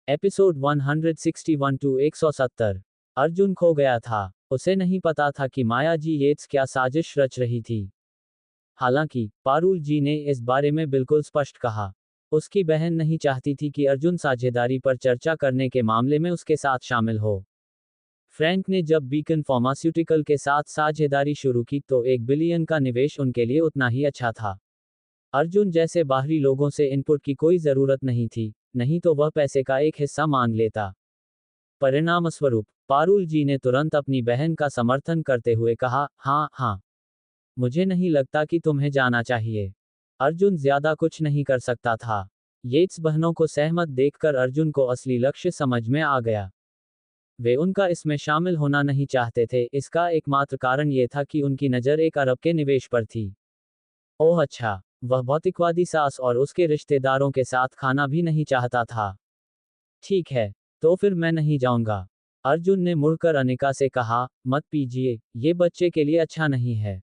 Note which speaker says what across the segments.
Speaker 1: Episode 161 to 170। Arjun खो गया था। उसे नहीं पता था कि माया जी येट्स क्या साजिश रच रही थी। हालांकि पारुल जी ने इस बारे में बिल्कुल स्पष्ट कहा। उसकी बहन नहीं चाहती थी कि अर्जुन साझेदारी पर चर्चा करने के मामले में उसके साथ शामिल हो। फ्रैंक ने जब बीकन फार्मास्यूटिकल के साथ साझेदारी शुरू की तो 1 बिलियन का निवेश उनके लिए उतना ही अच्छा था। अर्जुन जैसे बाहरी लोगों से इनपुट की कोई जरूरत नहीं थी, नहीं तो वह पैसे का एक हिस्सा मांग लेता। परिणामस्वरूप पारुल जी ने तुरंत अपनी बहन का समर्थन करते हुए कहा, हाँ हाँ, मुझे नहीं लगता कि तुम्हें जाना चाहिए। अर्जुन ज्यादा कुछ नहीं कर सकता था। येट्स बहनों को सहमत देखकर अर्जुन को असली लक्ष्य समझ में आ गया। वे उनका इसमें शामिल होना नहीं चाहते थे। इसका एकमात्र कारण ये था कि उनकी नज़र 1 अरब के निवेश पर थी। ओह अच्छा, वह भौतिकवादी सास और उसके रिश्तेदारों के साथ खाना भी नहीं चाहता था। ठीक है, तो फिर मैं नहीं जाऊंगा। अर्जुन ने मुड़कर अनिका से कहा, मत पीजिए, ये बच्चे के लिए अच्छा नहीं है।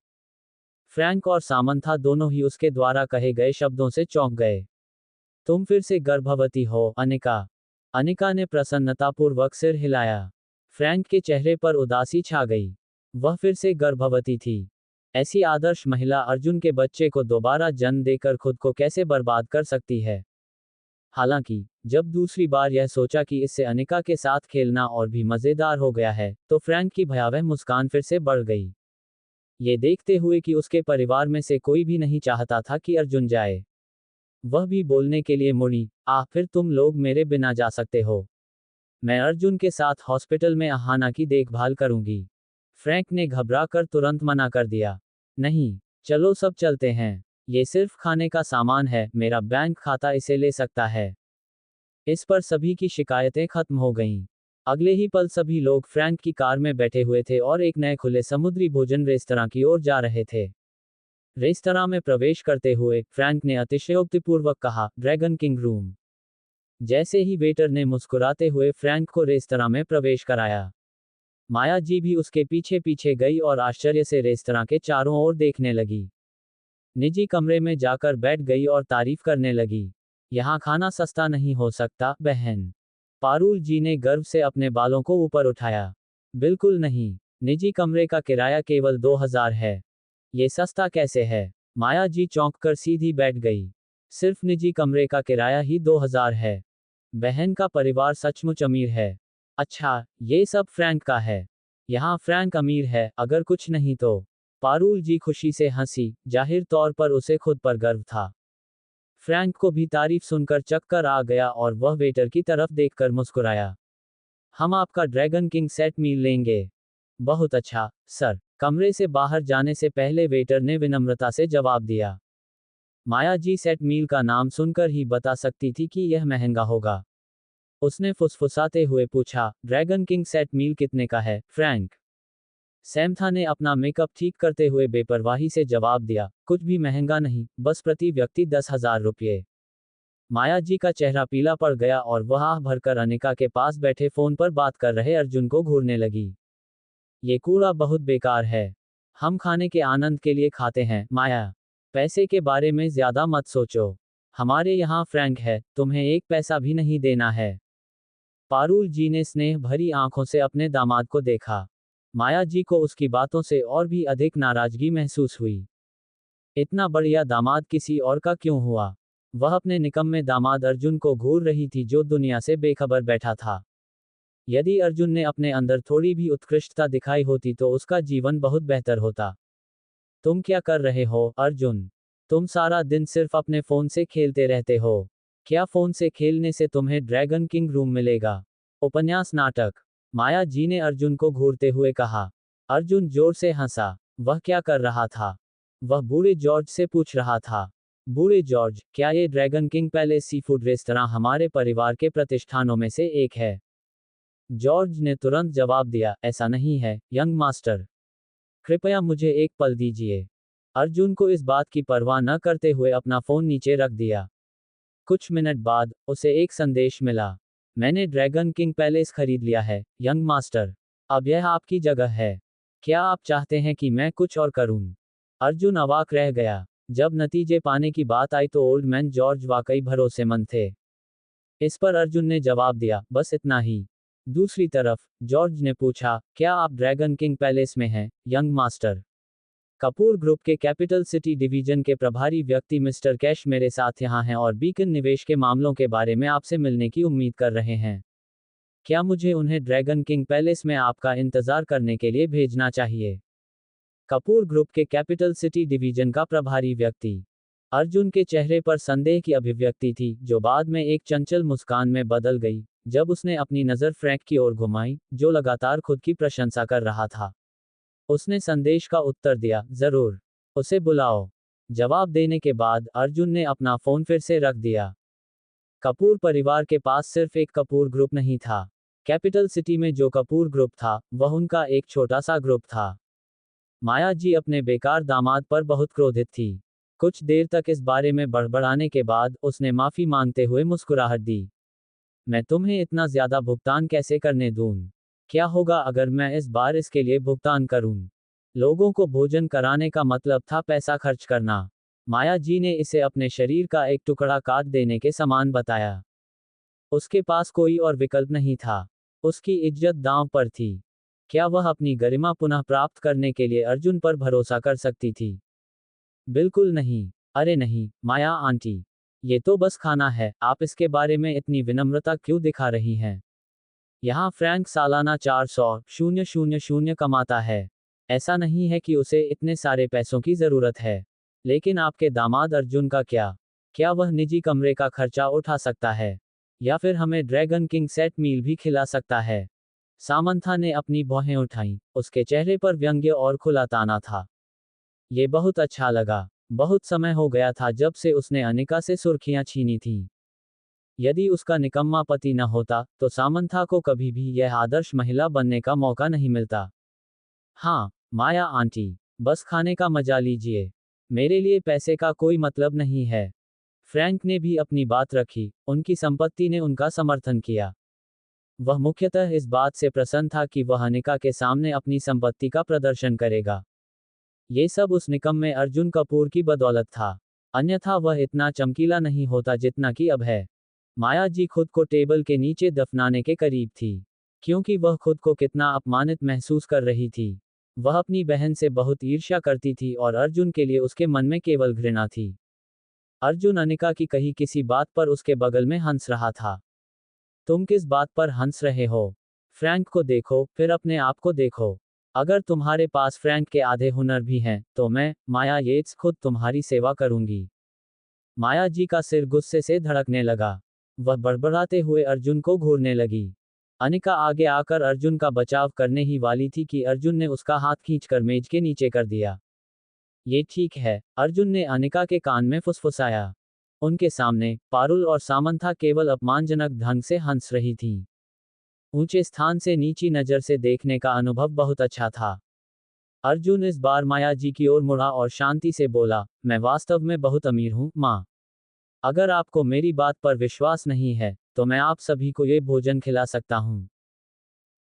Speaker 1: फ्रैंक और सामंथा दोनों ही उसके द्वारा कहे गए शब्दों से चौंक गए। तुम फिर से गर्भवती हो, अनिका। अनिका ने प्रसन्नतापूर्वक सिर हिलाया। फ्रैंक के चेहरे पर उदासी छा गई। वह फिर से गर्भवती थी। ऐसी आदर्श महिला अर्जुन के बच्चे को दोबारा जन्म देकर खुद को कैसे बर्बाद कर सकती है। हालांकि जब दूसरी बार यह सोचा कि इससे अनिका के साथ खेलना और भी मजेदार हो गया है, तो फ्रैंक की भयावह मुस्कान फिर से बढ़ गई। ये देखते हुए कि उसके परिवार में से कोई भी नहीं चाहता था कि अर्जुन जाए। वह भी बोलने के लिए मुड़ी, फिर तुम लोग मेरे बिना जा सकते हो। मैं अर्जुन के साथ हॉस्पिटल में अहाना की देखभाल करूंगी। फ्रैंक ने घबराकर तुरंत मना कर दिया। नहीं, चलो सब चलते हैं। ये सिर्फ खाने का सामान है, मेरा बैंक खाता इसे ले सकता है। इस पर सभी की शिकायतें खत्म हो गईं। अगले ही पल सभी लोग फ्रैंक की कार में बैठे हुए थे और एक नए खुले समुद्री भोजन रेस्तरां की ओर जा रहे थे। रेस्तरां में प्रवेश करते हुए फ्रैंक ने अतिशयोक्तिपूर्वक कहा, ड्रैगन किंग रूम। जैसे ही वेटर ने मुस्कुराते हुए फ्रैंक को रेस्तरां में प्रवेश कराया, माया जी भी उसके पीछे पीछे गई और आश्चर्य से रेस्तरां के चारों ओर देखने लगी। निजी कमरे में जाकर बैठ गई और तारीफ करने लगी। यहाँ खाना सस्ता नहीं हो सकता, बहन। पारुल जी ने गर्व से अपने बालों को ऊपर उठाया। बिल्कुल नहीं, निजी कमरे का किराया केवल 2000 है। ये सस्ता कैसे है? माया जी चौंक कर सीधी बैठ गई। सिर्फ निजी कमरे का किराया ही 2000 है। बहन का परिवार सचमुच अमीर है। अच्छा, ये सब फ्रैंक का है। यहाँ फ्रैंक अमीर है, अगर कुछ नहीं तो। पारुल जी खुशी से हंसी, जाहिर तौर पर उसे खुद पर गर्व था। फ्रैंक को भी तारीफ सुनकर चक्कर आ गया और वह वेटर की तरफ देखकर मुस्कुराया। हम आपका ड्रैगन किंग सेट मील लेंगे। बहुत अच्छा, सर। कमरे से बाहर जाने से पहले वेटर ने विनम्रता से जवाब दिया। माया जी सेट मील का नाम सुनकर ही बता सकती थी कि यह महंगा होगा। उसने फुसफुसाते हुए पूछा, ड्रैगन किंग सेट मील कितने का है, फ्रैंक? सैमथा ने अपना मेकअप ठीक करते हुए बेपरवाही से जवाब दिया, कुछ भी महंगा नहीं, बस प्रति व्यक्ति 10,000 रुपये। माया जी का चेहरा पीला पड़ गया और वह आह भरकर अनिका के पास बैठे फोन पर बात कर रहे अर्जुन को घूरने लगी। ये कूड़ा बहुत बेकार है। हम खाने के आनंद के लिए खाते हैं, माया। पैसे के बारे में ज्यादा मत सोचो। हमारे यहाँ फ्रैंक है, तुम्हें 1 पैसा भी नहीं देना है। पारुल जी ने स्नेह भरी आंखों से अपने दामाद को देखा। माया जी को उसकी बातों से और भी अधिक नाराजगी महसूस हुई। इतना बढ़िया दामाद किसी और का क्यों हुआ? वह अपने निकम्मे दामाद अर्जुन को घूर रही थी जो दुनिया से बेखबर बैठा था। यदि अर्जुन ने अपने अंदर थोड़ी भी उत्कृष्टता दिखाई होती तो उसका जीवन बहुत बेहतर होता। तुम क्या कर रहे हो, अर्जुन? तुम सारा दिन सिर्फ अपने फोन से खेलते रहते हो। क्या फोन से खेलने से तुम्हें ड्रैगन किंग रूम मिलेगा? उपन्यास नाटक। माया जी ने अर्जुन को घूरते हुए कहा। अर्जुन जोर से हंसा। वह क्या कर रहा था? वह बूढ़े जॉर्ज से पूछ रहा था। बूढ़े जॉर्ज, क्या ये dragon king palace seafood restaurant हमारे परिवार के प्रतिष्ठानों में से एक है? जॉर्ज ने तुरंत जवाब दिया, ऐसा नहीं है, यंग मास्टर। कृपया मुझे एक पल दीजिए। अर्जुन को इस बात की परवाह न करते हुए अपना फोन नीचे रख दिया। कुछ मिनट बाद उसे एक संदेश मिला। मैंने ड्रैगन किंग पैलेस खरीद लिया है, यंग मास्टर। अब यह आपकी जगह है। क्या आप चाहते हैं कि मैं कुछ और करूं? अर्जुन अवाक रह गया। जब नतीजे पाने की बात आई तो ओल्ड मैन जॉर्ज वाकई भरोसेमंद थे। इस पर अर्जुन ने जवाब दिया, बस इतना ही। दूसरी तरफ जॉर्ज ने पूछा, क्या आप ड्रैगन किंग पैलेस में हैं, यंग मास्टर? कपूर ग्रुप के कैपिटल सिटी डिवीजन के प्रभारी व्यक्ति मिस्टर कैश मेरे साथ यहाँ हैं और बीकन निवेश के मामलों के बारे में आपसे मिलने की उम्मीद कर रहे हैं। क्या मुझे उन्हें ड्रैगन किंग पैलेस में आपका इंतजार करने के लिए भेजना चाहिए? कपूर ग्रुप के कैपिटल सिटी डिवीजन का प्रभारी व्यक्ति। अर्जुन के चेहरे पर संदेह की अभिव्यक्ति थी, जो बाद में एक चंचल मुस्कान में बदल गई, जब उसने अपनी नज़र फ्रैंक की ओर घुमाई, जो लगातार खुद की प्रशंसा कर रहा था। उसने संदेश का उत्तर दिया, जरूर, उसे बुलाओ। जवाब देने के बाद अर्जुन ने अपना फोन फिर से रख दिया। कपूर परिवार के पास सिर्फ एक कपूर ग्रुप नहीं था। कैपिटल सिटी में जो कपूर ग्रुप था, वह उनका एक छोटा सा ग्रुप था। माया जी अपने बेकार दामाद पर बहुत क्रोधित थी। कुछ देर तक इस बारे में बड़बड़ाने के बाद उसने माफी मांगते हुए मुस्कुराहट दी। मैं तुम्हें इतना ज्यादा भुगतान कैसे करने दूं? क्या होगा अगर मैं इस बार इसके लिए भुगतान करूं? लोगों को भोजन कराने का मतलब था पैसा खर्च करना। माया जी ने इसे अपने शरीर का एक टुकड़ा काट देने के समान बताया। उसके पास कोई और विकल्प नहीं था। उसकी इज्जत दांव पर थी। क्या वह अपनी गरिमा पुनः प्राप्त करने के लिए अर्जुन पर भरोसा कर सकती थी? बिल्कुल नहीं। अरे नहीं, माया आंटी, ये तो बस खाना है, आप इसके बारे में इतनी विनम्रता क्यों दिखा रही हैं? यहाँ फ्रैंक सालाना 400,000 कमाता है। ऐसा नहीं है कि उसे इतने सारे पैसों की जरूरत है। लेकिन आपके दामाद अर्जुन का क्या? क्या वह निजी कमरे का खर्चा उठा सकता है? या फिर हमें ड्रैगन किंग सेट मील भी खिला सकता है? सामंथा ने अपनी भौहें उठाईं, उसके चेहरे पर व्यंग्य और खुला ताना था। ये बहुत अच्छा लगा। बहुत समय हो गया था जब से उसने अनिका से सुर्खियां छीनी थीं। यदि उसका निकम्मा पति न होता, तो सामंथा को कभी भी यह आदर्श महिला बनने का मौका नहीं मिलता। हाँ, माया आंटी, बस खाने का मजा लीजिए। मेरे लिए पैसे का कोई मतलब नहीं है। फ्रैंक ने भी अपनी बात रखी, उनकी संपत्ति ने उनका समर्थन किया। वह मुख्यतः इस बात से प्रसन्न था कि वह अनिका के सामने अपनी संपत्ति का प्रदर्शन करेगा। ये सब उस निकम्मे अर्जुन कपूर की बदौलत था। अन्यथा वह इतना चमकीला नहीं होता जितना कि अब है। माया जी खुद को टेबल के नीचे दफनाने के करीब थी, क्योंकि वह खुद को कितना अपमानित महसूस कर रही थी। वह अपनी बहन से बहुत ईर्ष्या करती थी और अर्जुन के लिए उसके मन में केवल घृणा थी। अर्जुन अनिका की कही किसी बात पर उसके बगल में हंस रहा था। तुम किस बात पर हंस रहे हो? फ्रैंक को देखो, फिर अपने आप को देखो। अगर तुम्हारे पास फ्रैंक के आधे हुनर भी हैं, तो मैं, माया येट्स, खुद तुम्हारी सेवा करूंगी। माया जी का सिर गुस्से से धड़कने लगा। वह बड़बड़ाते हुए अर्जुन को घूरने लगी। अनिका आगे आकर अर्जुन का बचाव करने ही वाली थी कि अर्जुन ने उसका हाथ खींचकर मेज के नीचे कर दिया। ये ठीक है, अर्जुन ने अनिका के कान में फुसफुसाया। उनके सामने पारुल और सामंथा केवल अपमानजनक ढंग से हंस रही थीं। ऊंचे स्थान से नीची नजर से देखने का अनुभव बहुत अच्छा था। अर्जुन इस बार माया जी की ओर मुड़ा और शांति से बोला, मैं वास्तव में बहुत अमीर हूँ, माँ। अगर आपको मेरी बात पर विश्वास नहीं है, तो मैं आप सभी को ये भोजन खिला सकता हूँ।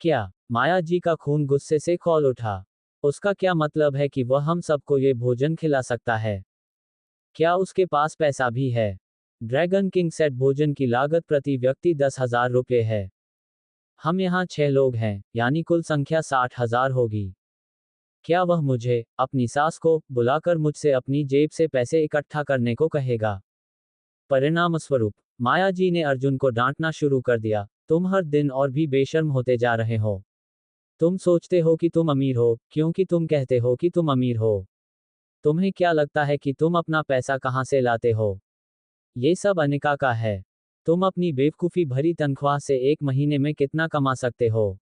Speaker 1: क्या? माया जी का खून गुस्से से खौल उठा। उसका क्या मतलब है कि वह हम सबको ये भोजन खिला सकता है? क्या उसके पास पैसा भी है? ड्रैगन किंग सेट भोजन की लागत प्रति व्यक्ति 10,000 रुपये है। हम यहाँ 6 लोग हैं, यानी कुल संख्या 60,000 होगी। क्या वह मुझे, अपनी सास को, बुलाकर मुझसे अपनी जेब से पैसे इकट्ठा करने को कहेगा? परिणामस्वरूप माया जी ने अर्जुन को डांटना शुरू कर दिया, तुम हर दिन और भी बेशर्म होते जा रहे हो। तुम सोचते हो कि तुम अमीर हो, क्योंकि तुम कहते हो कि तुम अमीर हो। तुम्हें क्या लगता है कि तुम अपना पैसा कहाँ से लाते हो? ये सब अनिका का है। तुम अपनी बेवकूफ़ी भरी तनख्वाह से एक महीने में कितना कमा सकते हो?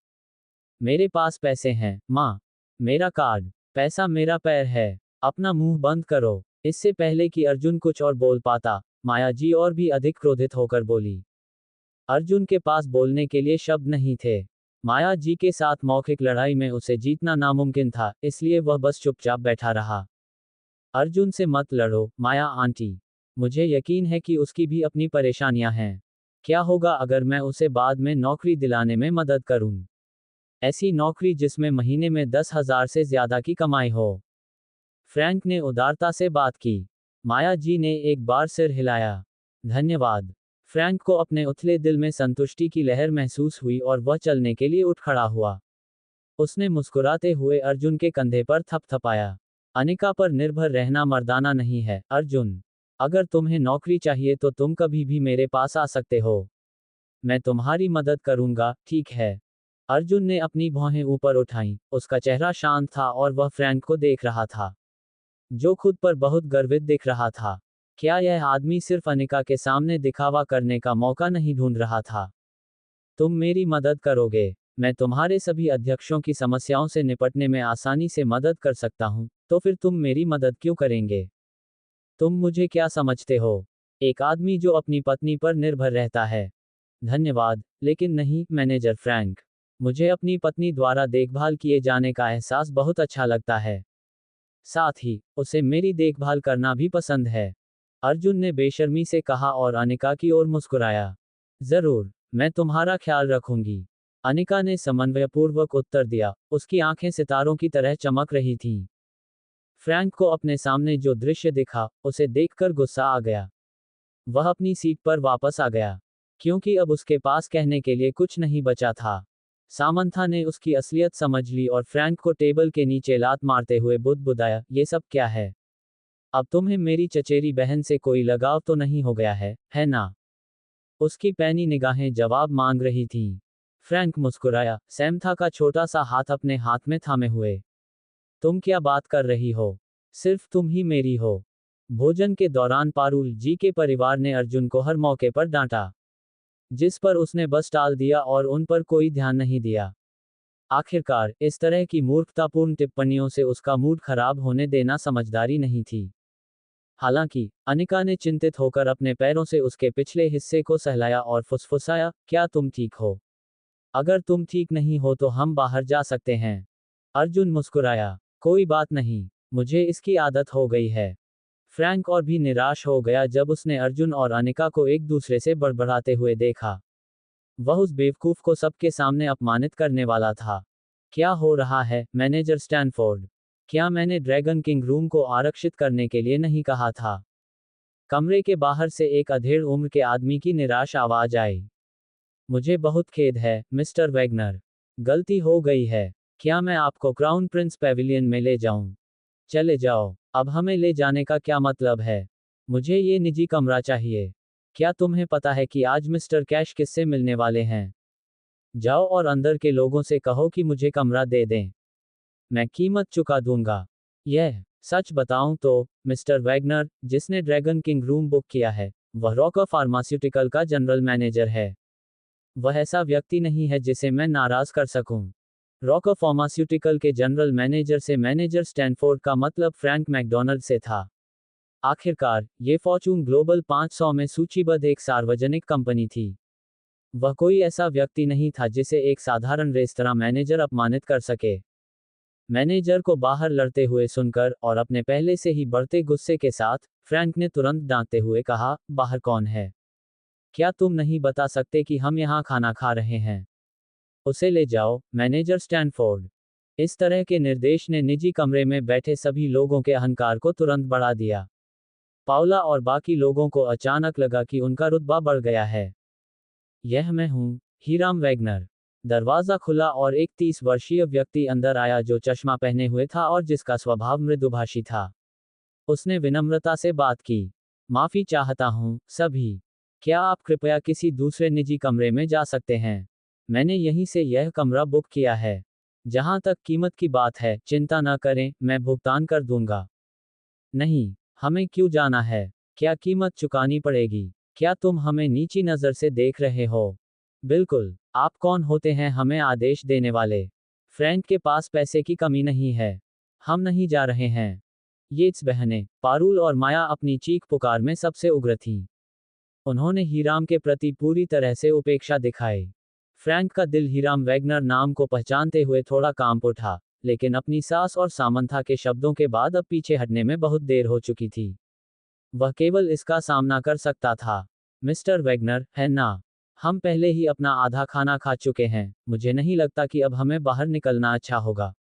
Speaker 1: मेरे पास पैसे हैं, माँ। मेरा कार्ड, पैसा मेरा पैर है। अपना मुंह बंद करो। इससे पहले कि अर्जुन कुछ और बोल पाता, माया जी और भी अधिक क्रोधित होकर बोली। अर्जुन के पास बोलने के लिए शब्द नहीं थे। माया जी के साथ मौखिक लड़ाई में उसे जीतना नामुमकिन था, इसलिए वह बस चुपचाप बैठा रहा। अर्जुन से मत लड़ो, माया आंटी। मुझे यकीन है कि उसकी भी अपनी परेशानियां हैं। क्या होगा अगर मैं उसे बाद में नौकरी दिलाने में मदद करूं? ऐसी नौकरी जिसमें महीने में 10,000 से ज्यादा की कमाई हो। फ्रैंक ने उदारता से बात की। माया जी ने एक बार सिर हिलाया। धन्यवाद। फ्रैंक को अपने उथले दिल में संतुष्टि की लहर महसूस हुई और वह चलने के लिए उठ खड़ा हुआ। उसने मुस्कुराते हुए अर्जुन के कंधे पर थपथपाया। अनिका पर निर्भर रहना मर्दाना नहीं है, अर्जुन। अगर तुम्हें नौकरी चाहिए तो तुम कभी भी मेरे पास आ सकते हो। मैं तुम्हारी मदद करूंगा, ठीक है। अर्जुन ने अपनी भौहें ऊपर उठाईं, उसका चेहरा शांत था और वह फ्रैंक को देख रहा था, जो खुद पर बहुत गर्वित दिख रहा था। क्या यह आदमी सिर्फ अनिका के सामने दिखावा करने का मौका नहीं ढूंढ रहा था? तुम मेरी मदद करोगे? मैं तुम्हारे सभी अध्यक्षों की समस्याओं से निपटने में आसानी से मदद कर सकता हूं, तो फिर तुम मेरी मदद क्यों करेंगे? तुम मुझे क्या समझते हो? एक आदमी जो अपनी पत्नी पर निर्भर रहता है। धन्यवाद, लेकिन नहीं, मैनेजर फ्रैंक। मुझे अपनी पत्नी द्वारा देखभाल किए जाने का एहसास बहुत अच्छा लगता है। साथ ही, उसे मेरी देखभाल करना भी पसंद है। अर्जुन ने बेशर्मी से कहा और अनिका की ओर मुस्कुराया। जरूर, मैं तुम्हारा ख्याल रखूंगी। अनिका ने समन्वयपूर्वक उत्तर दिया, उसकी आंखें सितारों की तरह चमक रही थीं। फ्रैंक को अपने सामने जो दृश्य दिखा, उसे देखकर गुस्सा आ गया। वह अपनी सीट पर वापस आ गया, क्योंकि अब उसके पास कहने के लिए कुछ नहीं बचा था। सामंथा ने उसकी असलियत समझ ली और फ्रैंक को टेबल के नीचे लात मारते हुए बुदबुदाया, ये सब क्या है? अब तुम्हें मेरी चचेरी बहन से कोई लगाव तो नहीं हो गया है ना? उसकी पैनी निगाहें जवाब मांग रही थीं। फ्रैंक मुस्कुराया, सैमथा का छोटा सा हाथ अपने हाथ में थामे हुए। तुम क्या बात कर रही हो? सिर्फ तुम ही मेरी हो। भोजन के दौरान पारुल जी के परिवार ने अर्जुन को हर मौके पर डांटा, जिस पर उसने बस टाल दिया और उन पर कोई ध्यान नहीं दिया। आखिरकार, इस तरह की मूर्खतापूर्ण टिप्पणियों से उसका मूड खराब होने देना समझदारी नहीं थी। हालांकि, अनिका ने चिंतित होकर अपने पैरों से उसके पिछले हिस्से को सहलाया और फुसफुसाया, क्या तुम ठीक हो? अगर तुम ठीक नहीं हो तो हम बाहर जा सकते हैं। अर्जुन मुस्कुराया, कोई बात नहीं, मुझे इसकी आदत हो गई है। फ्रैंक और भी निराश हो गया जब उसने अर्जुन और अनिका को एक दूसरे से बड़बड़ाते हुए देखा। वह उस बेवकूफ को सबके सामने अपमानित करने वाला था। क्या हो रहा है, मैनेजर स्टैनफोर्ड? क्या मैंने ड्रैगन किंग रूम को आरक्षित करने के लिए नहीं कहा था? कमरे के बाहर से एक अधेड़ उम्र के आदमी की निराश आवाज आई। मुझे बहुत खेद है, मिस्टर वैगनर। गलती हो गई है। क्या मैं आपको क्राउन प्रिंस पेविलियन में ले जाऊं? चले जाओ। अब हमें ले जाने का क्या मतलब है? मुझे ये निजी कमरा चाहिए। क्या तुम्हें पता है कि आज मिस्टर कैश किससे मिलने वाले हैं? जाओ और अंदर के लोगों से कहो कि मुझे कमरा दे दें। मैं कीमत चुका दूंगा। यह, सच बताऊं तो, मिस्टर वैगनर, जिसने ड्रैगन किंग रूम बुक किया है, वह रॉकर फार्मास्यूटिकल का जनरल मैनेजर है। वह ऐसा व्यक्ति नहीं है जिसे मैं नाराज कर सकूं। रॉकर फार्मास्यूटिकल के जनरल मैनेजर से मैनेजर स्टैनफोर्ड का मतलब फ्रैंक मैकडोनल्ड से था। आखिरकार, ये फॉर्च्यून ग्लोबल 500 में सूचीबद्ध एक सार्वजनिक कंपनी थी। वह कोई ऐसा व्यक्ति नहीं था जिसे एक साधारण रेस्तरां मैनेजर अपमानित कर सके। मैनेजर को बाहर लड़ते हुए सुनकर और अपने पहले से ही बढ़ते गुस्से के साथ, फ्रैंक ने तुरंत डांटते हुए कहा, बाहर कौन है? क्या तुम नहीं बता सकते कि हम यहाँ खाना खा रहे हैं? उसे ले जाओ, मैनेजर स्टैनफोर्ड। इस तरह के निर्देश ने निजी कमरे में बैठे सभी लोगों के अहंकार को तुरंत बढ़ा दिया। पाउला और बाकी लोगों को अचानक लगा कि उनका रुतबा बढ़ गया है। यह मैं हूँ, हीराम वैगनर। दरवाजा खुला और एक 30 वर्षीय व्यक्ति अंदर आया जो चश्मा पहने हुए था और जिसका स्वभाव मृदुभाषी था। उसने विनम्रता से बात की। माफी चाहता हूँ, सभी। क्या आप कृपया किसी दूसरे निजी कमरे में जा सकते हैं? मैंने यहीं से यह कमरा बुक किया है। जहां तक कीमत की बात है, चिंता न करें, मैं भुगतान कर दूंगा। नहीं, हमें क्यों जाना है? क्या कीमत चुकानी पड़ेगी? क्या तुम हमें नीची नज़र से देख रहे हो? बिल्कुल, आप कौन होते हैं हमें आदेश देने वाले? फ्रैंक के पास पैसे की कमी नहीं है। हम नहीं जा रहे हैं। येट्स बहनें, पारुल और माया अपनी चीख पुकार में सबसे उग्र थीं। उन्होंने हीराम के प्रति पूरी तरह से उपेक्षा दिखाई। फ्रैंक का दिल हीराम वैगनर नाम को पहचानते हुए थोड़ा कांप उठा, लेकिन अपनी सास और सामंथा के शब्दों के बाद अब पीछे हटने में बहुत देर हो चुकी थी। वह केवल इसका सामना कर सकता था। मिस्टर वैगनर, है ना? हम पहले ही अपना आधा खाना खा चुके हैं, मुझे नहीं लगता कि अब हमें बाहर निकलना अच्छा होगा।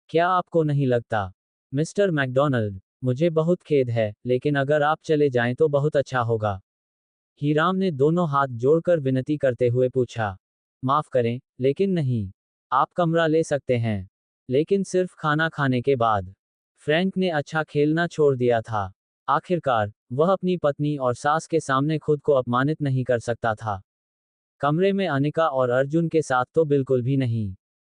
Speaker 1: क्या आपको नहीं लगता? मिस्टर मैकडोनल्ड, मुझे बहुत खेद है, लेकिन अगर आप चले जाएं तो बहुत अच्छा होगा। हीराम ने दोनों हाथ जोड़कर विनती करते हुए पूछा। माफ करें, लेकिन नहीं। आप कमरा ले सकते हैं, लेकिन सिर्फ खाना खाने के बाद। फ्रैंक ने अच्छा खेलना छोड़ दिया था। आखिरकार, वह अपनी पत्नी और सास के सामने खुद को अपमानित नहीं कर सकता था। कमरे में अनिका और अर्जुन के साथ तो बिल्कुल भी नहीं।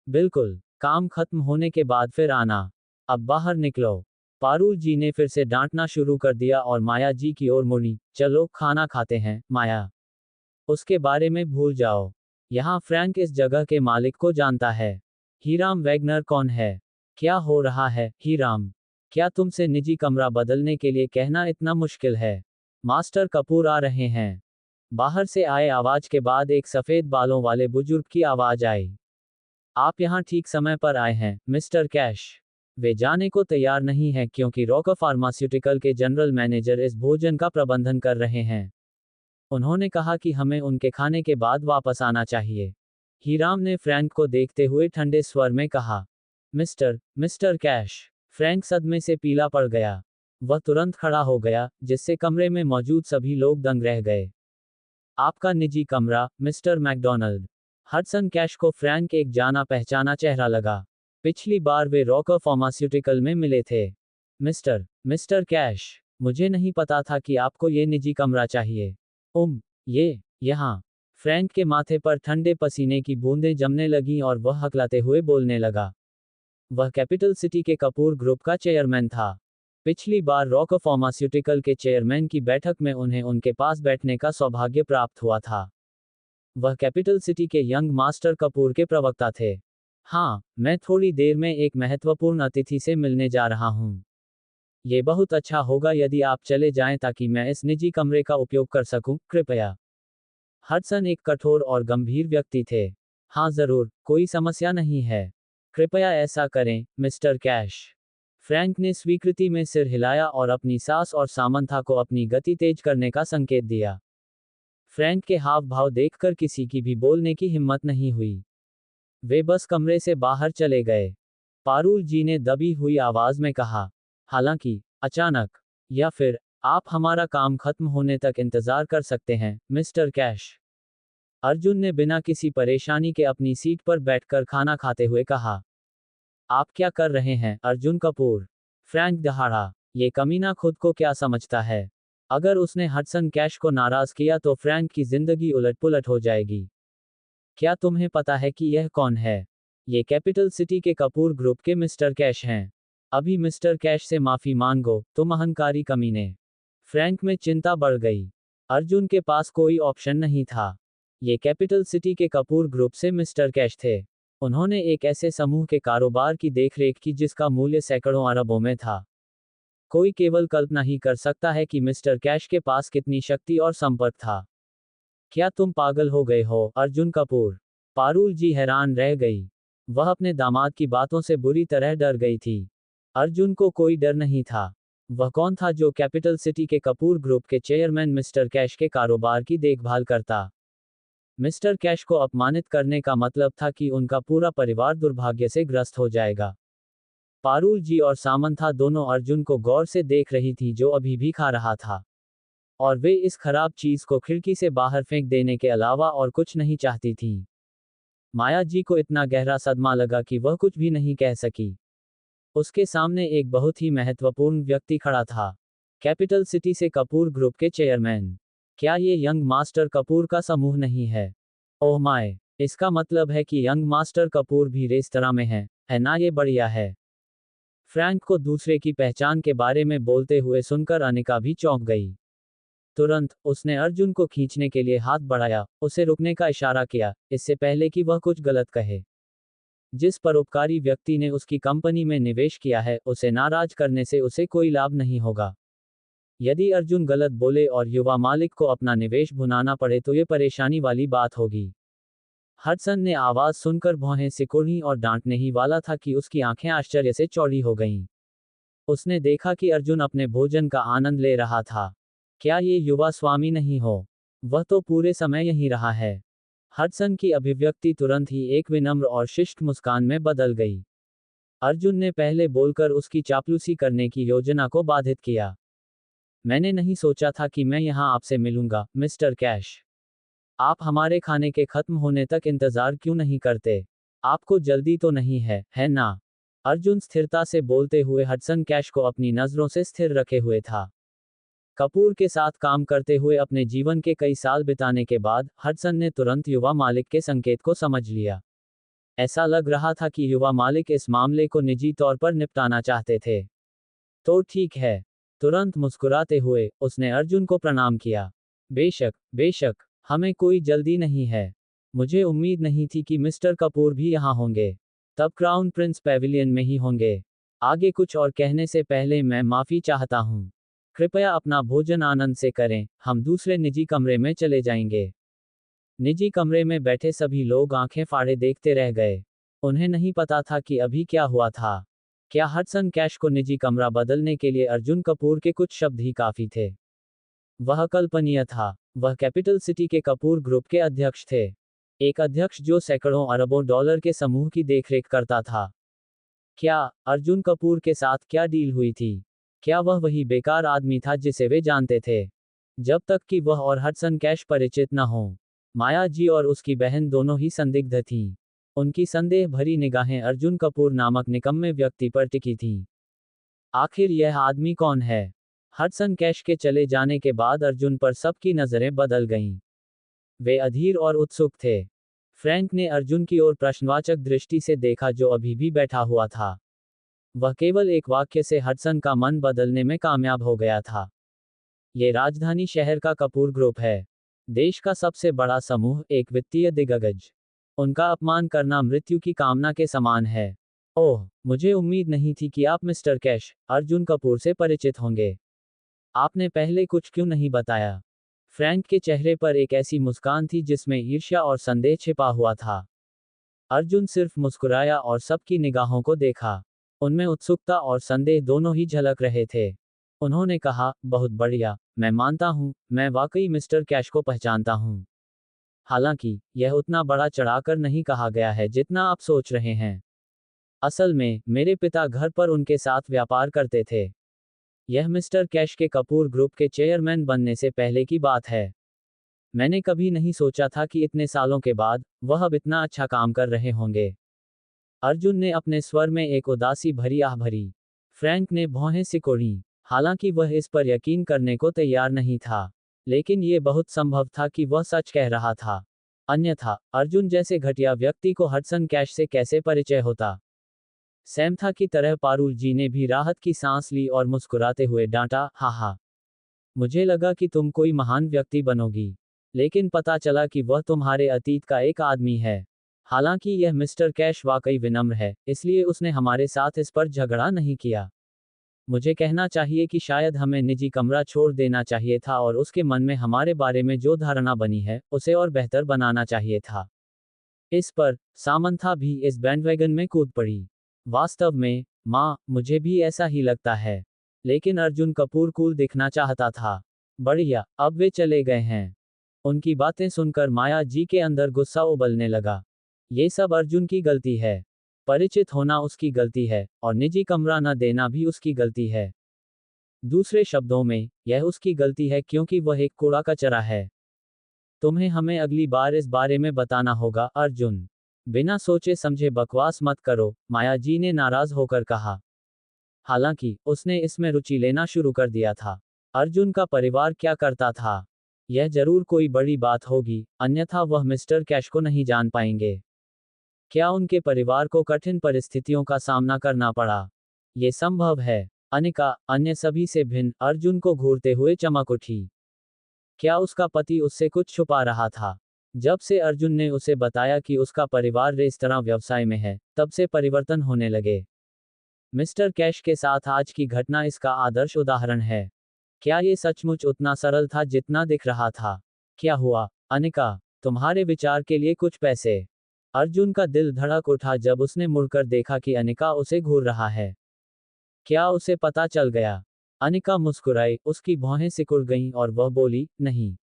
Speaker 1: बिल्कुल, काम खत्म होने के बाद फिर आना। अब बाहर निकलो। पारुल जी ने फिर से डांटना शुरू कर दिया और माया जी की ओर मुड़ी। चलो खाना खाते हैं, माया। उसके बारे में भूल जाओ। यहाँ फ्रैंक इस जगह के मालिक को जानता है। हीराम वैगनर कौन है? क्या हो रहा है, हीराम? क्या तुमसे निजी कमरा बदलने के लिए कहना इतना मुश्किल है? मास्टर कपूर आ रहे हैं। बाहर से आए आवाज के बाद एक सफेद बालों वाले बुजुर्ग की आवाज आई। आप यहाँ ठीक समय पर आए हैं, मिस्टर कैश। वे जाने को तैयार नहीं हैं क्योंकि रॉकर फार्मास्यूटिकल के जनरल मैनेजर इस भोजन का प्रबंधन कर रहे हैं। उन्होंने कहा कि हमें उनके खाने के बाद वापस आना चाहिए। हीराम ने फ्रैंक को देखते हुए ठंडे स्वर में कहा। Mister cash. फ्रैंक सदमे से पीला पड़ गया। वह तुरंत खड़ा हो गया, जिससे कमरे में मौजूद सभी लोग दंग रह गए। आपका निजी कमरा, मिस्टर मैकडोनाल्ड। हडसन कैश को फ्रैंक एक जाना पहचाना चेहरा लगा। पिछली बार वे रॉकर फार्मास्यूटिकल में मिले थे। मिस्टर कैश, मुझे नहीं पता था कि आपको ये निजी कमरा चाहिए। ये यहाँ। फ्रैंक के माथे पर ठंडे पसीने की बूंदें जमने लगीं और वह हकलाते हुए बोलने लगा। वह कैपिटल सिटी के कपूर ग्रुप का चेयरमैन था। पिछली बार रॉकर फार्मास्यूटिकल के चेयरमैन की बैठक में उन्हें उनके पास बैठने का सौभाग्य प्राप्त हुआ था। वह कैपिटल सिटी के यंग मास्टर कपूर के प्रवक्ता थे। हाँ, मैं थोड़ी देर में एक महत्वपूर्ण अतिथि से मिलने जा रहा हूँ। ये बहुत अच्छा होगा यदि आप चले जाएं ताकि मैं इस निजी कमरे का उपयोग कर सकूं, कृपया। हडसन एक कठोर और गंभीर व्यक्ति थे। हाँ जरूर, कोई समस्या नहीं है। कृपया ऐसा करें, मिस्टर कैश। फ्रैंक ने स्वीकृति में सिर हिलाया और अपनी सास और सामंथा को अपनी गति तेज करने का संकेत दिया। फ्रैंक के हाव भाव देखकर किसी की भी बोलने की हिम्मत नहीं हुई। वे बस कमरे से बाहर चले गए। पारुल जी ने दबी हुई आवाज में कहा। हालांकि, अचानक, या फिर, आप हमारा काम खत्म होने तक इंतजार कर सकते हैं, मिस्टर कैश। अर्जुन ने बिना किसी परेशानी के अपनी सीट पर बैठकर खाना खाते हुए कहा। आप क्या कर रहे हैं, अर्जुन कपूर? फ्रैंक दहाड़ा। ये कमीना खुद को क्या समझता है? अगर उसने हडसन कैश को नाराज किया तो फ्रैंक की जिंदगी उलट-पुलट हो जाएगी। क्या तुम्हें पता है कि यह कौन है? ये कैपिटल सिटी के कपूर ग्रुप के मिस्टर कैश हैं। अभी मिस्टर कैश से माफी मांगो, तुम अहंकारी कमीने। फ्रैंक में चिंता बढ़ गई। अर्जुन के पास कोई ऑप्शन नहीं था। ये कैपिटल सिटी के कपूर ग्रुप से मिस्टर कैश थे। उन्होंने एक ऐसे समूह के कारोबार की देखरेख की जिसका मूल्य सैकड़ों अरबों में था। कोई केवल कल्पना ही कर सकता है कि मिस्टर कैश के पास कितनी शक्ति और संपर्क था। क्या तुम पागल हो गए हो, अर्जुन कपूर? पारुल जी हैरान रह गई। वह अपने दामाद की बातों से बुरी तरह डर गई थी। अर्जुन को कोई डर नहीं था। वह कौन था जो कैपिटल सिटी के कपूर ग्रुप के चेयरमैन मिस्टर कैश के कारोबार की देखभाल करता? मिस्टर कैश को अपमानित करने का मतलब था कि उनका पूरा परिवार दुर्भाग्य से ग्रस्त हो जाएगा। पारुल जी और सामंथा दोनों अर्जुन को गौर से देख रही थी जो अभी भी खा रहा था। और वे इस खराब चीज को खिड़की से बाहर फेंक देने के अलावा और कुछ नहीं चाहती थीं। माया जी को इतना गहरा सदमा लगा कि वह कुछ भी नहीं कह सकी। उसके सामने एक बहुत ही महत्वपूर्ण व्यक्ति खड़ा था। कैपिटल सिटी से कपूर ग्रुप के चेयरमैन। क्या ये यंग मास्टर कपूर का समूह नहीं है? ओह माय, इसका मतलब है कि यंग मास्टर कपूर भी रेस्तरां में है ना? ये बढ़िया है। फ्रैंक को दूसरे की पहचान के बारे में बोलते हुए सुनकर अनिका भी चौंक गई। तुरंत, उसने अर्जुन को खींचने के लिए हाथ बढ़ाया, उसे रुकने का इशारा किया, इससे पहले कि वह कुछ गलत कहे। जिस परोपकारी व्यक्ति ने उसकी कंपनी में निवेश किया है, उसे नाराज करने से उसे कोई लाभ नहीं होगा। यदि अर्जुन गलत बोले और युवा मालिक को अपना निवेश भुनाना पड़े तो ये परेशानी वाली बात होगी। हडसन ने आवाज सुनकर भौहें सिकुड़ी और डांटने ही वाला था कि उसकी आंखें आश्चर्य से चौड़ी हो गईं। उसने देखा कि अर्जुन अपने भोजन का आनंद ले रहा था। क्या ये युवा स्वामी नहीं हो? वह तो पूरे समय यहीं रहा है। हडसन की अभिव्यक्ति तुरंत ही एक विनम्र और शिष्ट मुस्कान में बदल गई। अर्जुन ने पहले बोलकर उसकी चापलूसी करने की योजना को बाधित किया। मैंने नहीं सोचा था कि मैं यहाँ आपसे मिलूंगा, मिस्टर कैश। आप हमारे खाने के खत्म होने तक इंतजार क्यों नहीं करते? आपको जल्दी तो नहीं है ना? अर्जुन स्थिरता से बोलते हुए हडसन कैश को अपनी नजरों से स्थिर रखे हुए था। कपूर के साथ काम करते हुए अपने जीवन के कई साल बिताने के बाद हडसन ने तुरंत युवा मालिक के संकेत को समझ लिया। ऐसा लग रहा था कि युवा मालिक इस मामले को निजी तौर पर निपटाना चाहते थे। तो ठीक है। तुरंत मुस्कुराते हुए उसने अर्जुन को प्रणाम किया। बेशक बेशक, हमें कोई जल्दी नहीं है। मुझे उम्मीद नहीं थी कि मिस्टर कपूर भी यहाँ होंगे। तब क्राउन प्रिंस पैविलियन में ही होंगे। आगे कुछ और कहने से पहले मैं माफी चाहता हूँ। कृपया अपना भोजन आनंद से करें, हम दूसरे निजी कमरे में चले जाएंगे। निजी कमरे में बैठे सभी लोग आंखें फाड़े देखते रह गए। उन्हें नहीं पता था कि अभी क्या हुआ था। क्या हडसन कैश को निजी कमरा बदलने के लिए अर्जुन कपूर के कुछ शब्द ही काफी थे? वह कल्पनीय था। वह कैपिटल सिटी के कपूर ग्रुप के अध्यक्ष थे। एक अध्यक्ष जो सैकड़ों अरबों डॉलर के समूह की देखरेख करता था। क्या अर्जुन कपूर के साथ क्या डील हुई थी? क्या वह वही बेकार आदमी था जिसे वे जानते थे? जब तक कि वह और हडसन कैश परिचित न हों, माया जी और उसकी बहन दोनों ही संदिग्ध थीं। उनकी संदेह भरी निगाहें अर्जुन कपूर नामक निकम्मे व्यक्ति पर टिकी थीं। आखिर यह आदमी कौन है? हडसन कैश के चले जाने के बाद अर्जुन पर सबकी नजरें बदल गईं। वे अधीर और उत्सुक थे। फ्रैंक ने अर्जुन की ओर प्रश्नवाचक दृष्टि से देखा जो अभी भी बैठा हुआ था। वह केवल एक वाक्य से हडसन का मन बदलने में कामयाब हो गया था। ये राजधानी शहर का कपूर ग्रुप है। देश का सबसे बड़ा समूह, एक वित्तीय दिग्गज। उनका अपमान करना मृत्यु की कामना के समान है। ओह, मुझे उम्मीद नहीं थी कि आप मिस्टर कैश, अर्जुन कपूर से परिचित होंगे। आपने पहले कुछ क्यों नहीं बताया? फ्रैंक के चेहरे पर एक ऐसी मुस्कान थी जिसमें ईर्ष्या और संदेह छिपा हुआ था। अर्जुन सिर्फ मुस्कुराया और सबकी निगाहों को देखा। उनमें उत्सुकता और संदेह दोनों ही झलक रहे थे। उन्होंने कहा, बहुत बढ़िया, मैं मानता हूँ, मैं वाकई मिस्टर कैश को पहचानता हूँ। हालांकि, यह उतना बड़ा चढ़ाकर नहीं कहा गया है जितना आप सोच रहे हैं। असल में, मेरे पिता घर पर उनके साथ व्यापार करते थे। यह मिस्टर कैश के कपूर ग्रुप के चेयरमैन बनने से पहले की बात है। मैंने कभी नहीं सोचा था कि इतने सालों के बाद, वह अब इतना अच्छा काम कर रहे होंगे। अर्जुन ने अपने स्वर में एक उदासी भरी आह भरी। फ्रैंक ने भौहें सिकोड़ी। हालांकि वह इस पर यकीन करने को तैयार नहीं था। लेकिन ये बहुत संभव था कि वह सच कह रहा था। अन्यथा, अर्जुन जैसे घटिया व्यक्ति को हडसन कैश से कैसे परिचय होता? सैम था की तरह पारुल जी ने भी राहत की सांस ली और मुस्कुराते हुए डांटा, हा। मुझे लगा कि तुम कोई महान व्यक्ति बनोगी। लेकिन पता चला कि वह तुम्हारे अतीत का एक आदमी है। हालांकि यह मिस्टर कैश वाकई विनम्र है, इसलिए उसने हमारे साथ इस पर झगड़ा नहीं किया। मुझे कहना चाहिए कि शायद हमें निजी कमरा छोड़ देना चाहिए था और उसके मन में हमारे बारे में जो धारणा बनी है, उसे और बेहतर बनाना चाहिए था। इस पर, सामंथा भी इस बैंडवैगन में कूद पड़ी। वास्तव में, माँ, मुझे भी ऐसा ही लगता है। लेकिन अर्जुन कपूर कूल दिखना चाहता था। बढ़िया, अब वे चले गए हैं। उनकी बातें सुनकर माया जी के अंदर गुस्सा उबलने लगा। ये सब अर्जुन की गलती है। परिचित होना उसकी गलती है, और निजी कमरा न देना भी उसकी गलती है। दूसरे शब्दों में, यह उसकी गलती है क्योंकि वह एक कूड़ा कचरा है। तुम्हें हमें अगली बार इस बारे में बताना होगा, अर्जुन। बिना सोचे समझे बकवास मत करो, माया जी ने नाराज होकर कहा। हालांकि, उसने इसमें रुचि लेना शुरू कर दिया था। अर्जुन का परिवार क्या करता था? यह जरूर कोई बड़ी बात होगी, अन्यथा वह मिस्टर कैश को नहीं जान पाएंगे। क्या उनके परिवार को कठिन परिस्थितियों का सामना करना पड़ा? ये संभव है। अनिका, अन्य सभी से भिन्न, अर्जुन को घूरते हुए चमक उठी। क्या उसका पति उससे कुछ छुपा रहा था? जब से अर्जुन ने उसे बताया कि उसका परिवार रेस्तरां व्यवसाय में है, तब से परिवर्तन होने लगे। मिस्टर कैश के साथ आज की घटना इसका आदर्श उदाहरण है। क्या ये सचमुच उतना सरल था जितना दिख रहा था? क्या हुआ, अनिका? तुम्हारे विचार के लिए कुछ पैसे? अर्जुन का दिल धड़क उठा जब उसने मुड़कर देखा कि अनिका उसे घूर रहा है। क्या उसे पता चल गया? अनिका मुस्कुराई, उसकी भौहें सिकुड़ गईं और वह बोली, नहीं।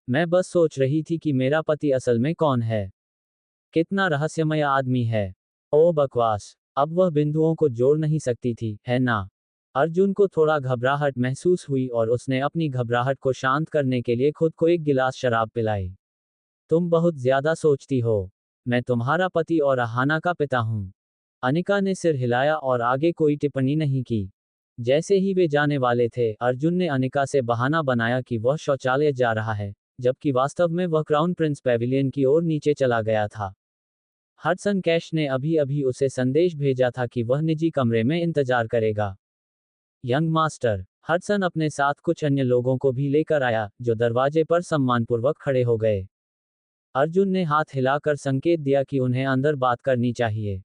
Speaker 1: मैं बस सोच रही थी कि मेरा पति असल में कौन है। कितना रहस्यमय आदमी है। ओह बकवास। अब वह बिंदुओं को जोड़ नहीं सकती थी, है ना? अर्जुन को थोड़ा घबराहट महसूस हुई और उसने अपनी घबराहट को शांत करने के लिए खुद को एक गिलास शराब पिलाई। तुम बहुत ज्यादा सोचती हो। मैं तुम्हारा पति और अहाना का पिता हूँ। अनिका ने सिर हिलाया और आगे कोई टिप्पणी नहीं की। जैसे ही वे जाने वाले थे, अर्जुन ने अनिका से बहाना बनाया कि वह शौचालय जा रहा है, जबकि वास्तव में वह क्राउन प्रिंस पैविलियन की ओर नीचे चला गया था। हडसन कैश ने अभी अभी उसे संदेश भेजा था कि वह निजी कमरे में इंतजार करेगा। यंग मास्टर हडसन अपने साथ कुछ अन्य लोगों को भी लेकर आया, जो दरवाजे पर सम्मानपूर्वक खड़े हो गए। अर्जुन ने हाथ हिलाकर संकेत दिया कि उन्हें अंदर बात करनी चाहिए।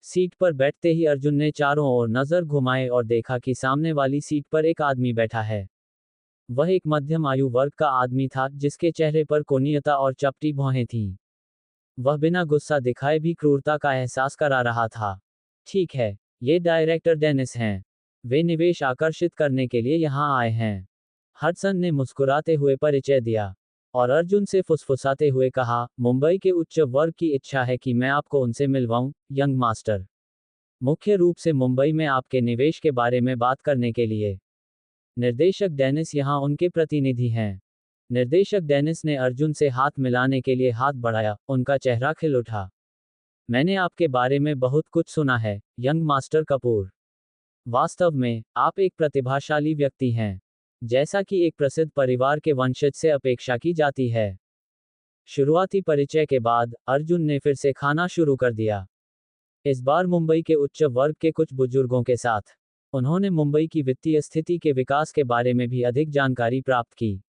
Speaker 1: सीट पर बैठते ही अर्जुन ने चारों ओर नजर घुमाए और देखा कि सामने वाली सीट पर एक आदमी बैठा है। वह एक मध्यम आयु वर्ग का आदमी था, जिसके चेहरे पर कोनीयता और चपटी भौहें थीं। वह बिना गुस्सा दिखाए भी क्रूरता का एहसास करा रहा था। ठीक है, ये डायरेक्टर डेनिस हैं। वे निवेश आकर्षित करने के लिए यहाँ आए हैं। हडसन ने मुस्कुराते हुए परिचय दिया और अर्जुन से फुसफुसाते हुए कहा, मुंबई के उच्च वर्ग की इच्छा है कि मैं आपको उनसे मिलवाऊं, यंग मास्टर। मुख्य रूप से मुंबई में आपके निवेश के बारे में बात करने के लिए। निर्देशक डेनिस यहाँ उनके प्रतिनिधि हैं। निर्देशक डेनिस ने अर्जुन से हाथ मिलाने के लिए हाथ बढ़ाया, उनका चेहरा खिल उठा। मैंने आपके बारे में बहुत कुछ सुना है, यंग मास्टर कपूर। वास्तव में, आप एक प्रतिभाशाली व्यक्ति हैं, जैसा कि एक प्रसिद्ध परिवार के वंशज से अपेक्षा की जाती है। शुरुआती परिचय के बाद, अर्जुन ने फिर से खाना शुरू कर दिया। इस बार मुंबई के उच्च वर्ग के कुछ बुजुर्गों के साथ। उन्होंने मुंबई की वित्तीय स्थिति के विकास के बारे में भी अधिक जानकारी प्राप्त की।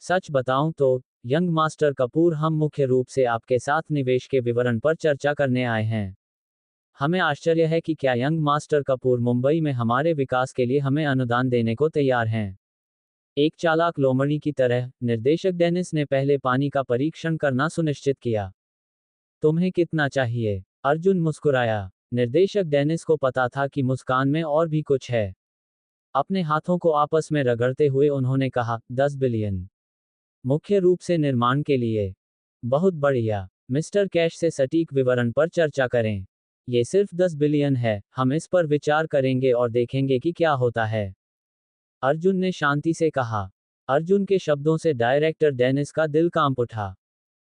Speaker 1: सच बताऊं तो, यंग मास्टर कपूर, हम मुख्य रूप से आपके साथ निवेश के विवरण पर चर्चा करने आए हैं। हमें आश्चर्य है कि क्या यंग मास्टर कपूर मुंबई में हमारे विकास के लिए हमें अनुदान देने को तैयार हैं। एक चालाक लोमड़ी की तरह, निर्देशक डेनिस ने पहले पानी का परीक्षण करना सुनिश्चित किया। तुम्हें कितना चाहिए? अर्जुन मुस्कुराया। निर्देशक डेनिस को पता था कि मुस्कान में और भी कुछ है। अपने हाथों को आपस में रगड़ते हुए उन्होंने कहा, 10 बिलियन। मुख्य रूप से निर्माण के लिए। बहुत बढ़िया। मिस्टर कैश से सटीक विवरण पर चर्चा करें। ये सिर्फ 10 बिलियन है, हम इस पर विचार करेंगे और देखेंगे कि क्या होता है। अर्जुन ने शांति से कहा। अर्जुन के शब्दों से डायरेक्टर डेनिस का दिल कांप उठा।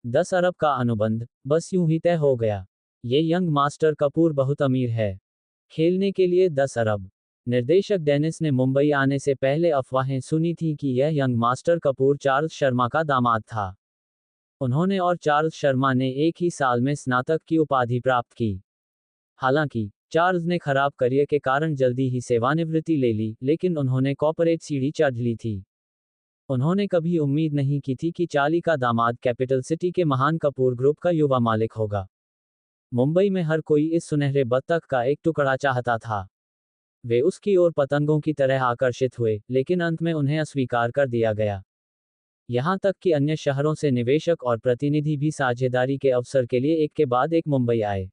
Speaker 1: 10 अरब का अनुबंध बस यूं ही तय हो गया। ये यंग मास्टर कपूर बहुत अमीर है। खेलने के लिए 10 अरब। निर्देशक डेनिस ने मुंबई आने से पहले अफवाहें सुनी थी कि यह young master Kapoor Charles Sharma का दामाद था। उन्होंने और चार्ल्स शर्मा ने एक ही साल में स्नातक की उपाधि प्राप्त की। हालांकि, चार्ल्स ने खराब करियर के कारण जल्दी ही सेवानिवृत्ति ले ली, लेकिन उन्होंने कॉर्पोरेट सीढ़ी चढ़ ली थी। उन्होंने कभी उम्मीद नहीं की थी कि चार्ली का दामाद कैपिटल सिटी के महान कपूर ग्रुप का युवा मालिक होगा। मुंबई में हर कोई इस सुनहरे बत्तख का एक टुकड़ा चाहता था। वे उसकी ओर पतंगों की तरह आकर्षित हुए, लेकिन अंत में उन्हें अस्वीकार कर दिया गया। यहां तक कि अन्य शहरों से निवेशक और प्रतिनिधि भी साझेदारी के अवसर के लिए एक के बाद एक मुंबई आए।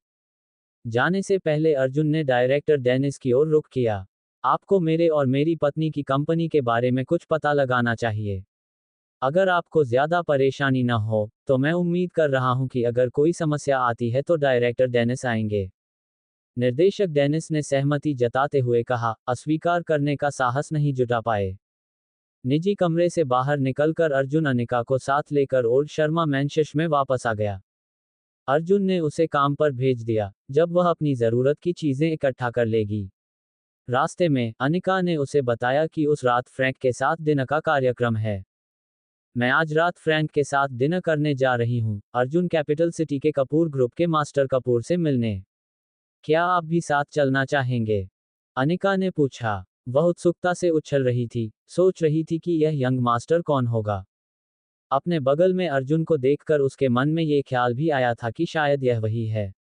Speaker 1: जाने से पहले अर्जुन ने डायरेक्टर डेनिस की ओर रुख किया। आपको मेरे और मेरी पत्नी की कंपनी के बारे में कुछ पता लगाना चाहिए। अगर आपको ज्यादा परेशानी न हो, तो मैं उम्मीद कर रहा हूं कि अगर कोई समस्या आती है तो डायरेक्टर डेनिस आएंगे। निर्देशक डेनिस ने सहमति जताते हुए कहा, अस्वीकार करने का साहस नहीं जुटा पाए। निजी कमरे से बाहर निकलकर अर्जुन अनिका को साथ लेकर ओल्ड शर्मा मैनशिश में वापस आ गया। अर्जुन ने उसे काम पर भेज दिया, जब वह अपनी जरूरत की चीजें इकट्ठा कर लेगी। रास्ते में, अनिका ने उसे बताया कि उस रात फ्रैंक के साथ डिनर का कार्यक्रम है। मैं आज रात फ्रैंक के साथ डिनर करने जा रही हूँ, अर्जुन कैपिटल सिटी के कपूर ग्रुप के मास्टर कपूर से मिलने। क्या आप भी साथ चलना चाहेंगे? अनिका ने पूछा। वह उत्सुकता से उछल रही थी, सोच रही थी कि यह यंग मास्टर कौन होगा। अपने बगल में अर्जुन को देखकर उसके मन में ये ख्याल भी आया था कि शायद यह वही है।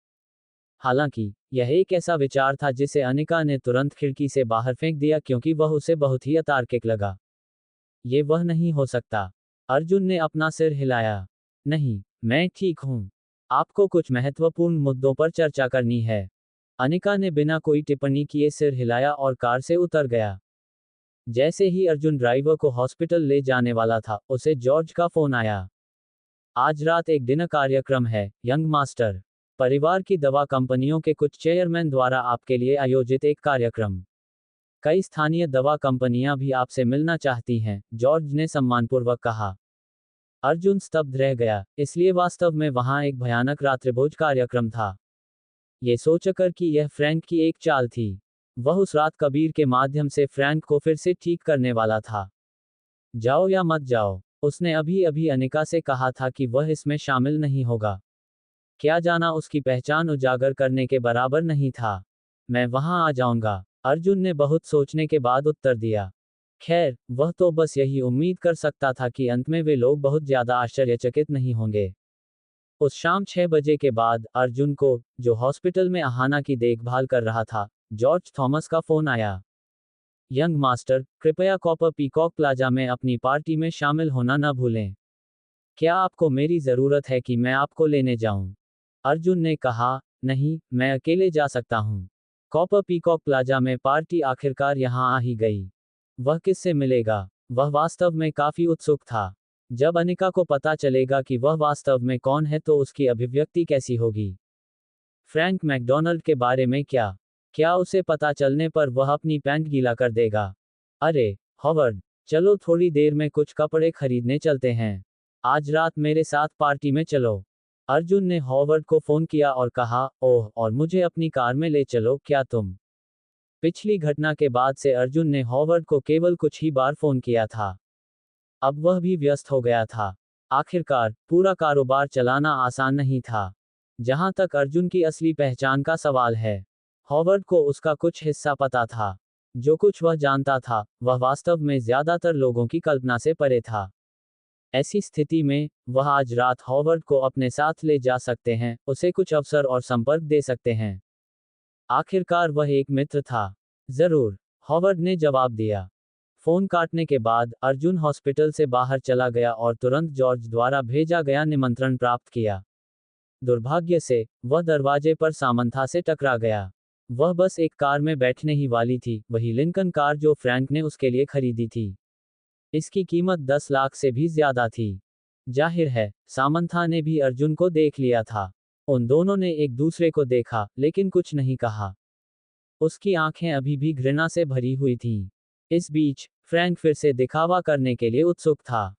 Speaker 1: हालांकि, यह एक ऐसा विचार था जिसे अनिका ने तुरंत खिड़की से बाहर फेंक दिया क्योंकि वह उसे बहुत ही अतार्किक लगा। ये वह नहीं हो सकता। अर्जुन ने अपना सिर हिलाया। नहीं, मैं ठीक हूं। आपको कुछ महत्वपूर्ण मुद्दों पर चर्चा करनी है। अनिका ने बिना कोई टिप्पणी किए सिर हिलाया और कार से उतर गया। जैसे ही अर्जुन ड्राइवर को हॉस्पिटल ले जाने वाला था, उसे जॉर्ज का फोन आया। आज रात एक डिनर कार्यक्रम है, यंग मास्टर। परिवार की दवा कंपनियों के कुछ चेयरमैन द्वारा आपके लिए आयोजित एक कार्यक्रम। कई स्थानीय दवा कंपनियां भी आपसे मिलना चाहती हैं, जॉर्ज ने सम्मानपूर्वक कहा। अर्जुन स्तब्ध रह गया, इसलिए वास्तव में वहां एक भयानक रात्रिभोज कार्यक्रम था। ये सोचकर कि यह फ्रैंक की एक चाल थी। वह उस रात कबीर के माध्यम से फ्रैंक को फिर से ठीक करने वाला था। जाओ या मत जाओ, उसने अभी अभी अनिका से कहा था कि वह इसमें शामिल नहीं होगा। क्या जाना उसकी पहचान उजागर करने के बराबर नहीं था। मैं वहां आ जाऊंगा, अर्जुन ने बहुत सोचने के बाद उत्तर दिया। खैर, वह तो बस यही उम्मीद कर सकता था कि अंत में वे लोग बहुत ज्यादा आश्चर्यचकित नहीं होंगे। उस शाम 6 बजे के बाद अर्जुन को, जो हॉस्पिटल में अहाना की देखभाल कर रहा था, जॉर्ज थॉमस का फोन आया। यंग मास्टर, कृपया कॉपर पीकॉक प्लाजा में अपनी पार्टी में शामिल होना न भूलें। क्या आपको मेरी जरूरत है कि मैं आपको लेने जाऊं? अर्जुन ने कहा, नहीं, मैं अकेले जा सकता हूं। कॉपर पीकॉक प्लाजा में पार्टी आखिरकार यहां आ ही गई। वह किससे मिलेगा? वह वास्तव में काफी उत्सुक था। जब अनिका को पता चलेगा कि वह वास्तव में कौन है तो उसकी अभिव्यक्ति कैसी होगी। फ्रैंक मैकडोनाल्ड के बारे में क्या? क्या उसे पता चलने पर वह अपनी पैंट गीला कर देगा? अरे हॉवर्ड, चलो थोड़ी देर में कुछ कपड़े खरीदने चलते हैं। आज रात मेरे साथ पार्टी में चलो। अर्जुन ने हॉवर्ड को फोन किया और कहा, ओह, और मुझे अपनी कार में ले चलो, क्या तुम? पिछली घटना के बाद से अर्जुन ने हॉवर्ड को केवल कुछ ही बार फोन किया था। अब वह भी व्यस्त हो गया था। आखिरकार, पूरा कारोबार चलाना आसान नहीं था। जहां तक अर्जुन की असली पहचान का सवाल है, हॉवर्ड को उसका कुछ हिस्सा पता था। जो कुछ वह जानता था, वह वास्तव में ज्यादातर लोगों की कल्पना से परे था। ऐसी स्थिति में, वह आज रात हॉवर्ड को अपने साथ ले जा सकते हैं, उसे कुछ अवसर और संपर्क दे सकते हैं। आखिरकार वह एक मित्र था। जरूर, हॉवर्ड ने जवाब दिया। फोन काटने के बाद अर्जुन हॉस्पिटल से बाहर चला गया और तुरंत जॉर्ज द्वारा भेजा गया निमंत्रण प्राप्त किया। दुर्भाग्य से, वह दरवाजे पर सामंथा से टकरा गया। वह बस एक कार में बैठने ही वाली थी, वही लिंकन कार जो फ्रैंक ने उसके लिए खरीदी थी। इसकी कीमत 10 लाख से भी ज्यादा थी। जाहिर है, सामंथा ने भी अर्जुन को देख लिया था। उन दोनों ने एक दूसरे को देखा, लेकिन कुछ नहीं कहा। उसकी आंखें अभी भी घृणा से भरी हुई थीं। इस बीच, फ्रैंक फिर से दिखावा करने के लिए उत्सुक था।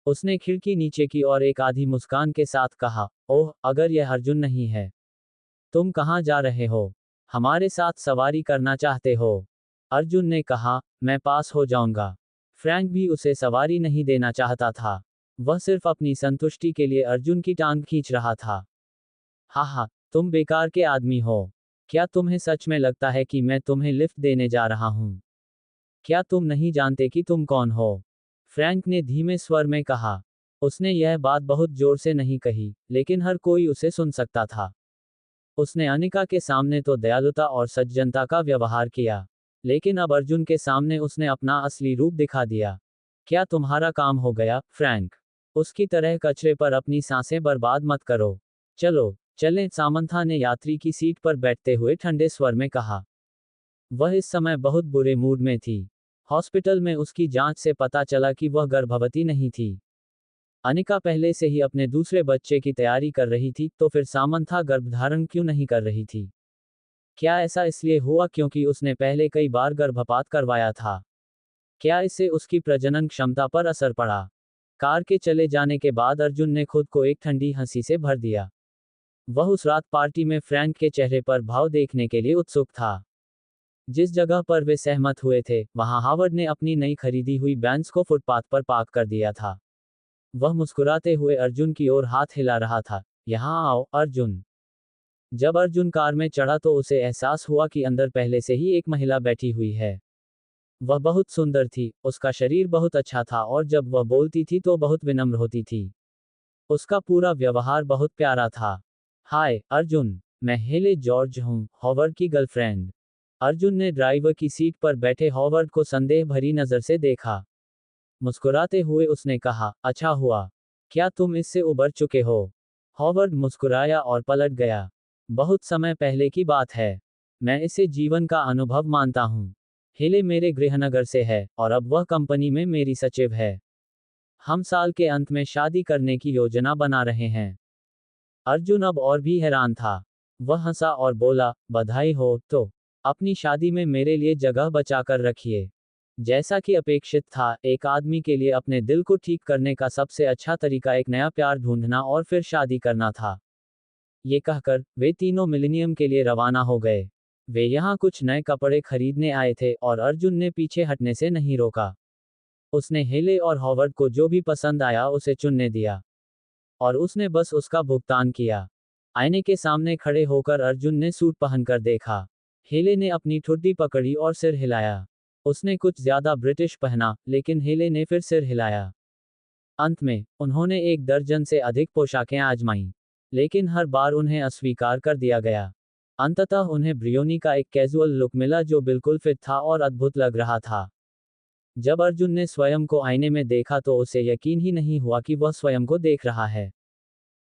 Speaker 1: उसने खिड़की नीचे की और एक आधी मुस्कान के साथ कहा, ओह, अगर यह अर्जुन नहीं है। तुम कहाँ जा रहे हो? हमारे साथ सवारी करना चाहते हो? अर्जुन ने कहा, मैं पास हो जाऊंगा। फ्रैंक भी उसे सवारी नहीं देना चाहता था। वह सिर्फ अपनी संतुष्टि के लिए अर्जुन की टांग खींच रहा था। हा, तुम बेकार के आदमी हो। क्या तुम्हें सच में लगता है कि मैं तुम्हें लिफ्ट देने जा रहा हूं? क्या तुम नहीं जानते कि तुम कौन हो? फ्रैंक ने धीमे स्वर में कहा। उसने यह बात बहुत जोर से नहीं कही, लेकिन हर कोई उसे सुन सकता था। उसने अनिका के सामने तो दयालुता और सज्जनता का व्यवहार किया, लेकिन अब अर्जुन के सामने उसने अपना असली रूप दिखा दिया। क्या तुम्हारा काम हो गया, फ्रैंक? उसकी तरह कचरे पर अपनी सांसें बर्बाद मत करो। चलो, चलें, सामंथा ने यात्री की सीट पर बैठते हुए ठंडे स्वर में कहा। वह इस समय बहुत बुरे मूड में थी। हॉस्पिटल में उसकी जांच से पता चला कि वह गर्भवती नहीं थी। अनिका पहले से ही अपने दूसरे बच्चे की तैयारी कर रही थी, तो फिर सामंथा गर्भधारण क्यों नहीं कर रही थी? क्या ऐसा इसलिए हुआ क्योंकि उसने पहले कई बार गर्भपात करवाया था? क्या इससे उसकी प्रजनन क्षमता पर असर पड़ा? कार के चले जाने के बाद अर्जुन ने खुद को एक ठंडी हंसी से भर दिया। वह उस रात पार्टी में फ्रैंक के चेहरे पर भाव देखने के लिए उत्सुक था। जिस जगह पर वे सहमत हुए थे, वहां हावर्ड ने अपनी नई खरीदी हुई बेंज को फुटपाथ पर पार्क कर दिया था। वह मुस्कुराते हुए अर्जुन की ओर हाथ हिला रहा था। यहाँ आओ, अर्जुन। जब अर्जुन कार में चढ़ा तो उसे एहसास हुआ कि अंदर पहले से ही एक महिला बैठी हुई है। वह बहुत सुंदर थी, उसका शरीर बहुत अच्छा था और जब वह बोलती थी तो बहुत विनम्र होती थी। उसका पूरा व्यवहार बहुत प्यारा था। हाय, अर्जुन। मैं हेले जॉर्ज हूँ, हॉवर्ड की गर्लफ्रेंड। अर्जुन ने ड्राइवर की सीट पर बैठे हॉवर्ड को संदेह भरी नजर से देखा। मुस्कुराते हुए उसने कहा, अच्छा हुआ। क्या तुम इससे उबर चुके हो? हॉवर्ड मुस्कुराया और पलट गया। बहुत समय पहले की बात है। मैं इसे जीवन का अनुभव मानता हूँ। हेले मेरे गृहनगर से है, और अब वह कंपनी में मेरी सचिव है। हम साल के अंत में शादी करने की योजना बना रहे हैं। अर्जुन अब और भी हैरान था। वह हंसा और बोला, बधाई हो। तो अपनी शादी में मेरे लिए जगह बचाकर रखिए। जैसा कि अपेक्षित था, एक आदमी के लिए अपने दिल को ठीक करने का सबसे अच्छा तरीका एक नया प्यार ढूंढना और फिर शादी करना था। ये कहकर वे तीनों मिलेनियम के लिए रवाना हो गए। वे यहाँ कुछ नए कपड़े खरीदने आए थे और अर्जुन ने पीछे हटने से नहीं रोका। उसने हेले और हॉवर्ड को जो भी पसंद आया उसे चुनने दिया और उसने बस उसका भुगतान किया। आईने के सामने खड़े होकर अर्जुन ने सूट पहनकर देखा। हेले ने अपनी ठुड्डी पकड़ी और सिर हिलाया। उसने कुछ ज्यादा ब्रिटिश पहना, लेकिन हेले ने फिर सिर हिलाया। अंत में उन्होंने 1 दर्जन से अधिक पोशाकें आजमाईं, लेकिन हर बार उन्हें अस्वीकार कर दिया गया। अंततः उन्हें ब्रियोनी का एक कैजुअल लुक मिला जो बिल्कुल फिट था और अद्भुत लग रहा था। जब अर्जुन ने स्वयं को आईने में देखा तो उसे यकीन ही नहीं हुआ कि वह स्वयं को देख रहा है।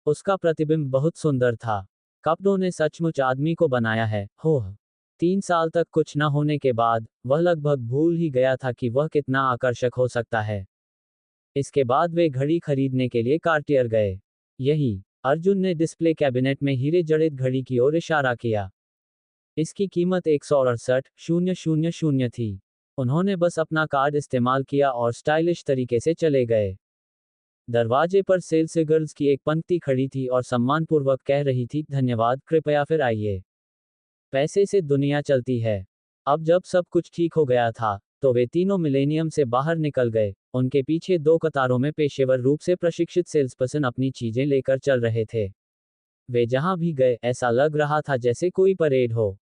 Speaker 1: उसका प्रतिबिंब बहुत सुंदर था। कपड़ों ने सचमुच आदमी को बनाया है। होह! 3 साल तक कुछ न होने के बाद वह लगभग भूल ही गया था कि वह कितना आकर्षक हो सकता है। इसके बाद वे घड़ी खरीदने के लिए कार्टियर गए। यही अर्जुन ने डिस्प्ले कैबिनेट में हीरे जड़ित घड़ी की ओर इशारा किया। इसकी कीमत 168,000 थी। उन्होंने बस अपना कार्ड इस्तेमाल किया और स्टाइलिश तरीके से चले गए। दरवाजे पर सेल्स गर्ल्स की एक पंक्ति खड़ी थी और सम्मानपूर्वक कह रही थी, धन्यवाद, कृपया फिर आइए। पैसे से दुनिया चलती है। अब जब सब कुछ ठीक हो गया था, तो वे तीनों मिलेनियम से बाहर निकल गए। उनके पीछे 2 कतारों में पेशेवर रूप से प्रशिक्षित सेल्सपर्सन अपनी चीजें लेकर चल रहे थे। वे जहां भी गए, ऐसा लग रहा था जैसे कोई परेड हो।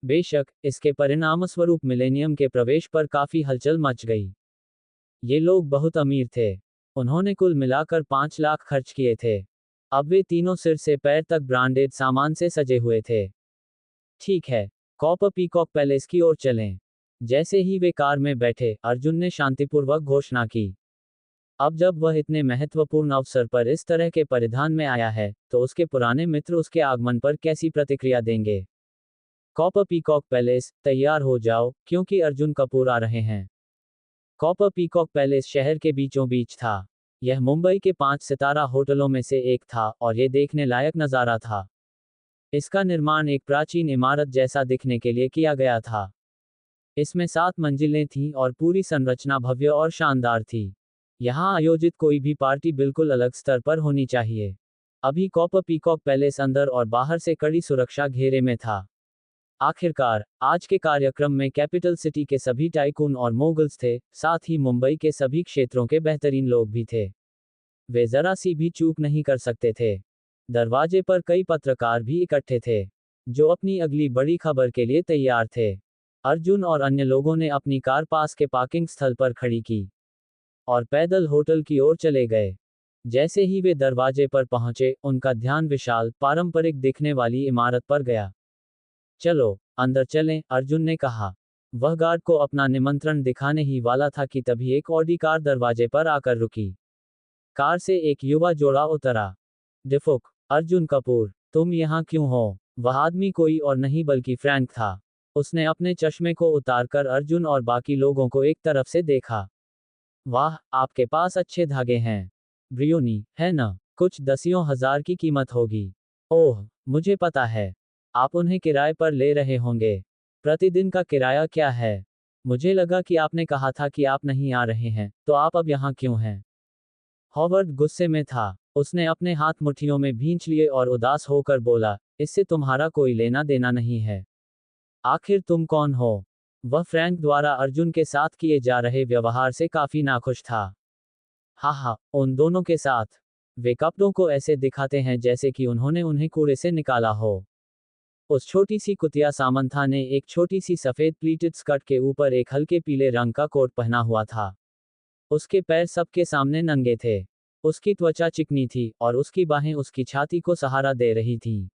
Speaker 1: बेशक, इसके परिणामस्वरूप मिलेनियम के प्रवेश पर काफी हलचल मच गई। ये लोग बहुत अमीर थे। उन्होंने कुल मिलाकर 5 लाख खर्च किए थे। अब वे तीनों सिर से पैर तक ब्रांडेड सामान से सजे हुए थे। ठीक है, कॉपर पीकॉक पैलेस की ओर चलें। जैसे ही वे कार में बैठे, अर्जुन ने शांतिपूर्वक घोषणा की। अब जब वह इतने महत्वपूर्ण अवसर पर इस तरह के परिधान में आया है, तो उसके पुराने मित्र उसके आगमन पर कैसी प्रतिक्रिया देंगे। कॉपर पीकॉक पैलेस, तैयार हो जाओ, क्योंकि अर्जुन कपूर आ रहे हैं। कॉपर पीकॉक पैलेस शहर के बीचों बीच था। यह मुंबई के 5 सितारा होटलों में से एक था और ये देखने लायक नज़ारा था। इसका निर्माण एक प्राचीन इमारत जैसा दिखने के लिए किया गया था। इसमें 7 मंजिलें थीं और पूरी संरचना भव्य और शानदार थी। यहाँ आयोजित कोई भी पार्टी बिल्कुल अलग स्तर पर होनी चाहिए। अभी कॉपर पीकॉक पैलेस अंदर और बाहर से कड़ी सुरक्षा घेरे में था। आखिरकार, आज के कार्यक्रम में कैपिटल सिटी के सभी टाइकून और मोगल्स थे, साथ ही मुंबई के सभी क्षेत्रों के बेहतरीन लोग भी थे। वे जरा सी भी चूक नहीं कर सकते थे। दरवाजे पर कई पत्रकार भी इकट्ठे थे, जो अपनी अगली बड़ी खबर के लिए तैयार थे। अर्जुन और अन्य लोगों ने अपनी कार पास के पार्किंग स्थल पर खड़ी की और पैदल होटल की ओर चले गए। जैसे ही वे दरवाजे पर पहुंचे, उनका ध्यान विशाल, पारंपरिक दिखने वाली इमारत पर गया। चलो, अंदर चलें, अर्जुन ने कहा। वह गार्ड को अपना निमंत्रण दिखाने ही वाला था कि तभी एक ऑडी कार दरवाजे पर आकर रुकी। कार से एक युवा जोड़ा उतरा। डिफुक, अर्जुन कपूर, तुम यहाँ क्यों हो? वह आदमी कोई और नहीं बल्कि फ्रैंक था। उसने अपने चश्मे को उतारकर अर्जुन और बाकी लोगों को एक तरफ से देखा। वाह, आपके पास अच्छे धागे हैं। ब्रियोनी, है ना? कुछ दसियों हजार की कीमत होगी। ओह, मुझे पता है। आप उन्हें किराए पर ले रहे होंगे। प्रतिदिन का किराया क्या है? मुझे लगा कि आपने कहा था कि आप नहीं आ रहे हैं, तो आप अब यहाँ क्यों हैं? हॉवर्ड गुस्से में था। उसने अपने हाथ मुट्ठियों में भींच लिए और उदास होकर बोला, इससे तुम्हारा कोई लेना देना नहीं है। आखिर तुम कौन हो? वह फ्रैंक द्वारा अर्जुन के साथ किए जा रहे व्यवहार से काफी नाखुश था। हाँ, उन दोनों के साथ। वे कपड़ों को ऐसे दिखाते हैं जैसे कि उन्होंने उन्हें कूड़े से निकाला हो। उस छोटी सी कुतिया सामंथा ने एक छोटी सी सफेद प्लीटेड स्कर्ट के ऊपर एक हल्के पीले रंग का कोट पहना हुआ था। उसके पैर सबके सामने नंगे थे। उसकी त्वचा चिकनी थी और उसकी बाहें उसकी छाती को सहारा दे रही थीं।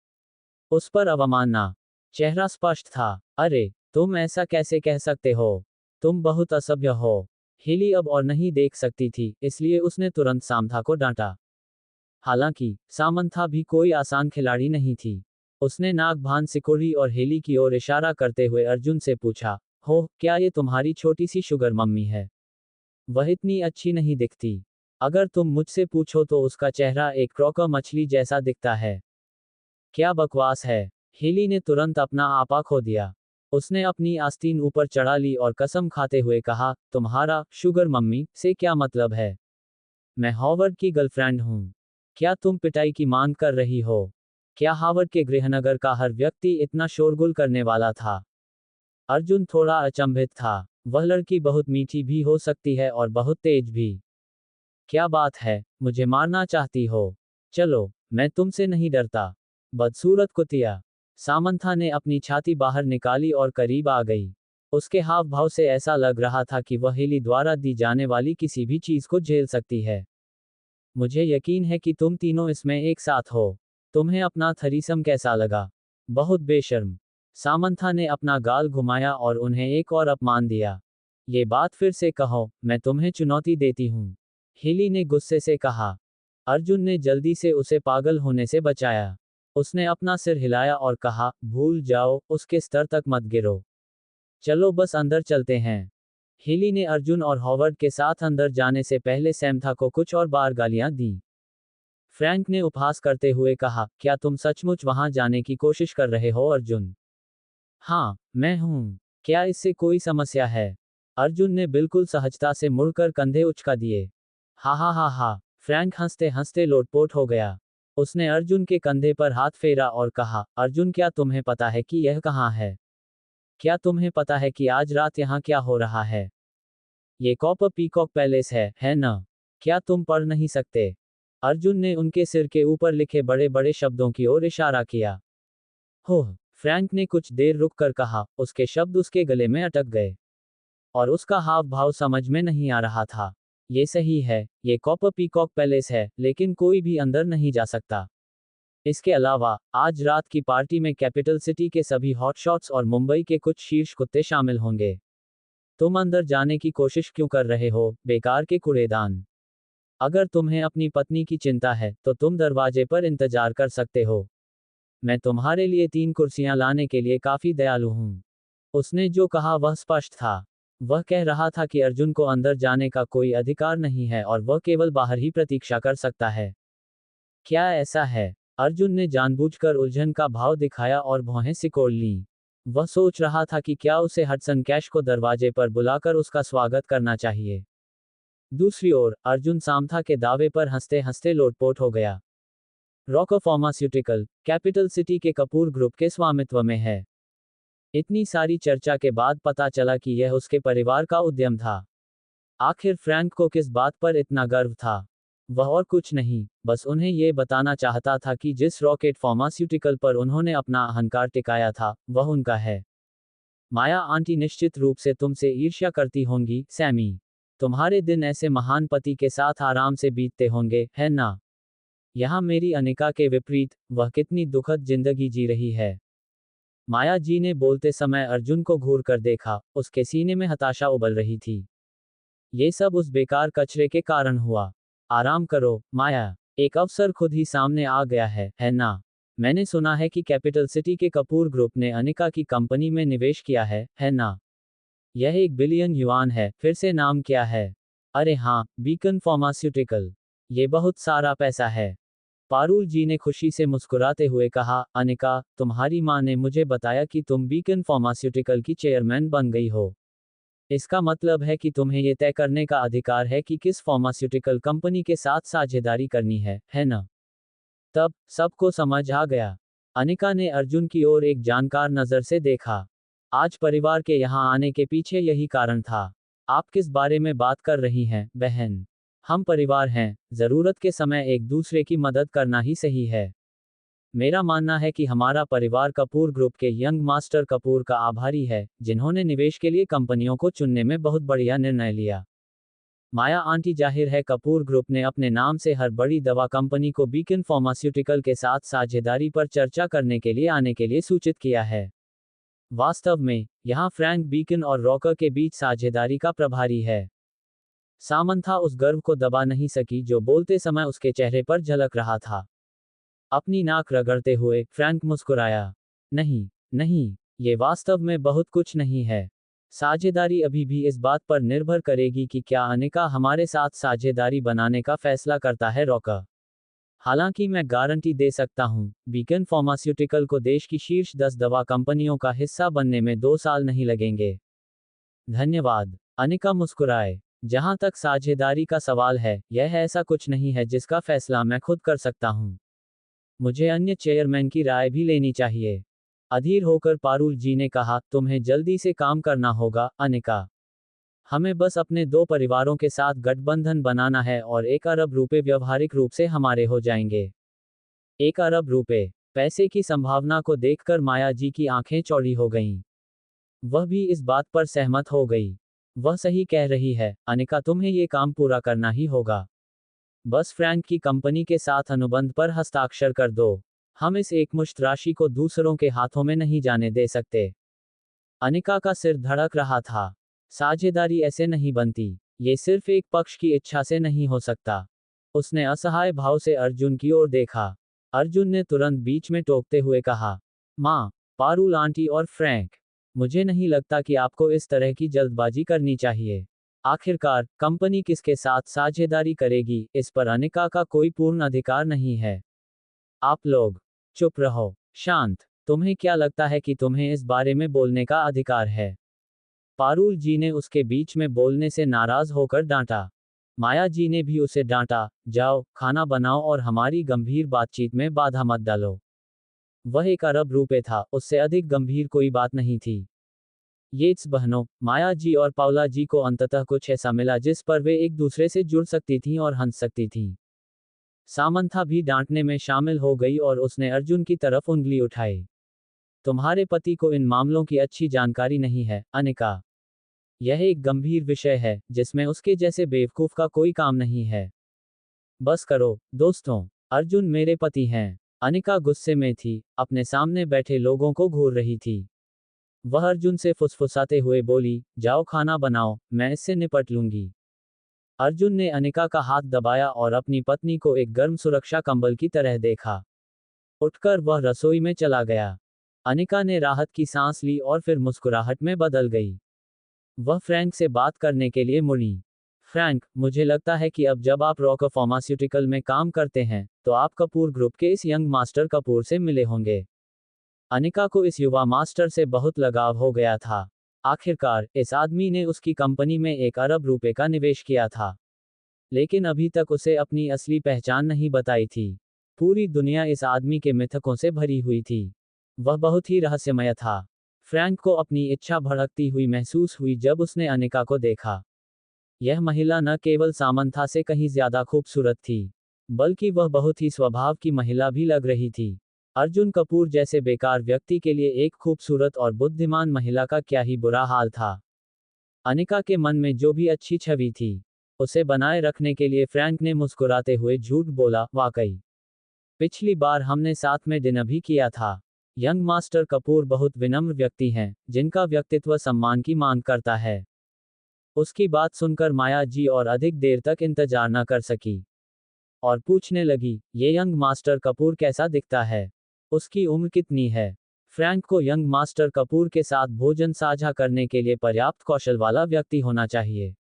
Speaker 1: उस पर अवमानना चेहरा स्पष्ट था। अरे, तुम ऐसा कैसे कह सकते हो? तुम बहुत असभ्य हो। हेली अब और नहीं देख सकती थी, इसलिए उसने तुरंत सामंथा को डांटा। हालांकि सामंथा भी कोई आसान खिलाड़ी नहीं थी। उसने नाक भान सिकोड़ी और हेली की ओर इशारा करते हुए अर्जुन से पूछा, हो, क्या ये तुम्हारी छोटी सी शुगर मम्मी है? वह इतनी अच्छी नहीं दिखती। अगर तुम मुझसे पूछो तो उसका चेहरा एक क्रॉकर मछली जैसा दिखता है। क्या बकवास है? हेली ने तुरंत अपना आपा खो दिया। उसने अपनी आस्तीन ऊपर चढ़ा ली और कसम खाते हुए कहा, तुम्हारा शुगर मम्मी से क्या मतलब है? मैं हॉवर्ड की गर्लफ्रेंड हूँ। क्या तुम पिटाई की मांग कर रही हो? क्या हार्वर्ड के गृहनगर का हर व्यक्ति इतना शोरगुल करने वाला था? अर्जुन थोड़ा अचंभित था। वह लड़की बहुत मीठी भी हो सकती है और बहुत तेज भी। क्या बात है, मुझे मारना चाहती हो? चलो, मैं तुमसे नहीं डरता। बदसूरत कुतिया। सामंथा ने अपनी छाती बाहर निकाली और करीब आ गई। उसके हाव भाव से ऐसा लग रहा था कि वह हेली द्वारा दी जाने वाली किसी भी चीज को झेल सकती है। मुझे यकीन है कि तुम तीनों इसमें एक साथ हो। तुम्हें अपना थरीसम कैसा लगा? बहुत बेशर्म। सामंथा ने अपना गाल घुमाया और उन्हें एक और अपमान दिया। ये बात फिर से कहो, मैं तुम्हें चुनौती देती हूँ। हेली ने गुस्से से कहा। अर्जुन ने जल्दी से उसे पागल होने से बचाया। उसने अपना सिर हिलाया और कहा, भूल जाओ, उसके स्तर तक मत गिरो। चलो बस अंदर चलते हैं। हेली ने अर्जुन और हॉवर्ड के साथ अंदर जाने से पहले सैमथा को कुछ और बार गालियां दी। फ्रैंक ने उपहास करते हुए कहा, क्या तुम सचमुच वहां जाने की कोशिश कर रहे हो अर्जुन? हाँ, मैं हूँ। क्या इससे कोई समस्या है? अर्जुन ने बिल्कुल सहजता से मुड़कर कंधे उचका दिए। हा हा हा हा। फ्रैंक हंसते हंसते लोटपोट हो गया। उसने अर्जुन के कंधे पर हाथ फेरा और कहा, अर्जुन क्या तुम्हें पता है कि यह कहाँ है? क्या तुम्हें पता है कि आज रात यहाँ क्या हो रहा है? ये कॉपर पीकॉक पैलेस है ना? क्या तुम पढ़ नहीं सकते? अर्जुन ने उनके सिर के ऊपर लिखे बड़े बड़े शब्दों की ओर इशारा किया। होह! फ्रैंक ने कुछ देर रुक कर कहा, उसके शब्द उसके गले में अटक गए। और उसका हाव भाव समझ में नहीं आ रहा था। ये सही है, ये कॉपर पीकॉक पैलेस है, लेकिन कोई भी अंदर नहीं जा सकता। इसके अलावा, आज रात की पार्टी में कैपिटल सिटी के सभी हॉटशॉट्स और मुंबई के कुछ शीर्ष कुत्ते शामिल होंगे। तुम अंदर जाने की कोशिश क्यों कर रहे हो, बेकार के कूड़ेदान? अगर तुम्हें अपनी पत्नी की चिंता है, तो तुम दरवाजे पर इंतजार कर सकते हो। मैं तुम्हारे लिए 3 कुर्सियां लाने के लिए काफी दयालु हूँ। उसने जो कहा वह स्पष्ट था। वह कह रहा था कि अर्जुन को अंदर जाने का कोई अधिकार नहीं है और वह केवल बाहर ही प्रतीक्षा कर सकता है। क्या ऐसा है? अर्जुन ने जानबूझकर उलझन का भाव दिखाया और भौहें सिकोड़ लीं। वह सोच रहा था कि क्या उसे हडसन कैश को दरवाजे पर बुलाकर उसका स्वागत करना चाहिए। दूसरी ओर, अर्जुन सामथा के दावे पर हंसते हंसते लोटपोट हो गया। रॉकर फार्मास्यूटिकल, कैपिटल सिटी के कपूर ग्रुप के स्वामित्व में है। इतनी सारी चर्चा के बाद पता चला कि यह उसके परिवार का उद्यम था। आखिर फ्रैंक को किस बात पर इतना गर्व था? वह और कुछ नहीं, बस उन्हें ये बताना चाहता था कि जिस रॉकेट फार्मास्यूटिकल पर उन्होंने अपना अहंकार टिकाया था, वह उनका है। माया आंटी निश्चित रूप से तुमसे ईर्ष्या करती होंगी, सैमी। तुम्हारे दिन ऐसे महान पति के साथ आराम से बीतते होंगे, है ना? यहाँ मेरी अनिका के विपरीत, वह कितनी दुखद जिंदगी जी रही है। माया जी ने बोलते समय अर्जुन को घूर कर देखा, उसके सीने में हताशा उबल रही थी। ये सब उस बेकार कचरे के कारण हुआ। आराम करो, माया। एक अवसर खुद ही सामने आ गया है ना? मैंने सुना है कि कैपिटल सिटी के कपूर ग्रुप ने अनिका की कंपनी में निवेश किया है ना? यह 1 बिलियन युआन है, फिर से नाम क्या है? अरे हाँ, बीकन फार्मास्यूटिकल। ये बहुत सारा पैसा है। पारुल जी ने खुशी से मुस्कुराते हुए कहा, अनिका, तुम्हारी माँ ने मुझे बताया कि तुम बीकन फार्मास्यूटिकल की चेयरमैन बन गई हो। इसका मतलब है कि तुम्हें ये तय करने का अधिकार है कि किस फार्मास्यूटिकल कंपनी के साथ साझेदारी करनी है ना? तब सबको समझ आ गया। अनिका ने अर्जुन की ओर एक जानकार नजर से देखा। आज परिवार के यहाँ आने के पीछे यही कारण था। आप किस बारे में बात कर रही हैं, बहन? हम परिवार हैं, जरूरत के समय एक दूसरे की मदद करना ही सही है। मेरा मानना है कि हमारा परिवार कपूर ग्रुप के यंग मास्टर कपूर का आभारी है, जिन्होंने निवेश के लिए कंपनियों को चुनने में बहुत बढ़िया निर्णय लिया। माया आंटी, जाहिर है कपूर ग्रुप ने अपने नाम से हर बड़ी दवा कंपनी को बीकन फार्मास्यूटिकल के साथ साझेदारी पर चर्चा करने के लिए आने के लिए सूचित किया है। वास्तव में, यहाँ फ्रैंक बीकन और रॉकर के बीच साझेदारी का प्रभारी है। सामंथा उस गर्व को दबा नहीं सकी जो बोलते समय उसके चेहरे पर झलक रहा था। अपनी नाक रगड़ते हुए फ्रैंक मुस्कुराया। नहीं, नहीं, ये वास्तव में बहुत कुछ नहीं है। साझेदारी अभी भी इस बात पर निर्भर करेगी कि क्या अनिका हमारे साथ साझेदारी बनाने का फैसला करता है, रॉकर। हालांकि मैं गारंटी दे सकता हूं, बीकन फार्मास्यूटिकल को देश की शीर्ष 10 दवा कंपनियों का हिस्सा बनने में 2 साल नहीं लगेंगे। धन्यवाद। अनिका मुस्कुराए। जहां तक साझेदारी का सवाल है, यह ऐसा कुछ नहीं है जिसका फैसला मैं खुद कर सकता हूं। मुझे अन्य चेयरमैन की राय भी लेनी चाहिए। अधीर होकर पारुल जी ने कहा, तुम्हें जल्दी से काम करना होगा, अनिका। हमें बस अपने 2 परिवारों के साथ गठबंधन बनाना है और 1 अरब रुपए व्यावहारिक रूप से हमारे हो जाएंगे। 1 अरब रुपए। पैसे की संभावना को देखकर माया जी की आंखें चौड़ी हो गईं। वह भी इस बात पर सहमत हो गई। वह सही कह रही है, अनिका, तुम्हें ये काम पूरा करना ही होगा। बस फ्रैंक की कंपनी के साथ अनुबंध पर हस्ताक्षर कर दो। हम इस एकमुश्त राशि को दूसरों के हाथों में नहीं जाने दे सकते। अनिका का सिर धड़क रहा था। साझेदारी ऐसे नहीं बनती। ये सिर्फ एक पक्ष की इच्छा से नहीं हो सकता। उसने असहाय भाव से अर्जुन की ओर देखा। अर्जुन ने तुरंत बीच में टोकते हुए कहा, माँ, पारुल आंटी और फ्रैंक, मुझे नहीं लगता कि आपको इस तरह की जल्दबाजी करनी चाहिए। आखिरकार, कंपनी किसके साथ साझेदारी करेगी, इस पर अनिका का कोई पूर्ण अधिकार नहीं है। आप लोग चुप रहो, शांत। तुम्हें क्या लगता है कि तुम्हें इस बारे में बोलने का अधिकार है? पारुल जी ने उसके बीच में बोलने से नाराज होकर डांटा। माया जी ने भी उसे डांटा, जाओ, खाना बनाओ और हमारी गंभीर बातचीत में बाधा मत डालो। वह 1 अरब रुपए था, उससे अधिक गंभीर कोई बात नहीं थी। येट्स बहनों, माया जी और पाउला जी को अंततः कुछ ऐसा मिला जिस पर वे एक दूसरे से जुड़ सकती थीं और हंस सकती थीं। सामंथा भी डांटने में शामिल हो गई और उसने अर्जुन की तरफ उंगली उठाई। तुम्हारे पति को इन मामलों की अच्छी जानकारी नहीं है, अनिका। यह एक गंभीर विषय है, जिसमें उसके जैसे बेवकूफ का कोई काम नहीं है। बस करो, दोस्तों। अर्जुन मेरे पति हैं। अनिका गुस्से में थी, अपने सामने बैठे लोगों को घूर रही थी। वह अर्जुन से फुसफुसाते हुए बोली, जाओ खाना बनाओ, मैं इससे निपट लूंगी। अर्जुन ने अनिका का हाथ दबाया और अपनी पत्नी को एक गर्म सुरक्षा कंबल की तरह देखा। उठकर वह रसोई में चला गया। अनिका ने राहत की सांस ली और फिर मुस्कुराहट में बदल गई। वह फ्रैंक से बात करने के लिए मुड़ी। फ्रैंक, मुझे लगता है कि अब जब आप रॉक फार्मास्यूटिकल में काम करते हैं, तो आप कपूर ग्रुप के इस यंग मास्टर कपूर से मिले होंगे। अनिका को इस युवा मास्टर से बहुत लगाव हो गया था। आखिरकार, इस आदमी ने उसकी कंपनी में 1 अरब रुपए का निवेश किया था। लेकिन अभी तक उसे अपनी असली पहचान नहीं बताई थी। पूरी दुनिया इस आदमी के मिथकों से भरी हुई थी। वह बहुत ही रहस्यमय था। फ्रैंक को अपनी इच्छा भड़कती हुई महसूस हुई जब उसने अनिका को देखा। यह महिला न केवल सामंथा से कहीं ज्यादा खूबसूरत थी, बल्कि वह बहुत ही स्वभाव की महिला भी लग रही थी। अर्जुन कपूर जैसे बेकार व्यक्ति के लिए एक खूबसूरत और बुद्धिमान महिला का क्या ही बुरा हाल था। अनिका के मन में जो भी अच्छी छवि थी, उसे बनाए रखने के लिए फ्रैंक ने मुस्कुराते हुए झूठ बोला, वाकई पिछली बार हमने साथ में डिनर भी किया था। यंग मास्टर कपूर बहुत विनम्र व्यक्ति हैं, जिनका व्यक्तित्व सम्मान की मांग करता है। उसकी बात सुनकर माया जी और अधिक देर तक इंतजार न कर सकी और पूछने लगी, ये यंग मास्टर कपूर कैसा दिखता है? उसकी उम्र कितनी है? फ्रैंक को यंग मास्टर कपूर के साथ भोजन साझा करने के लिए पर्याप्त कौशल वाला व्यक्ति होना चाहिए।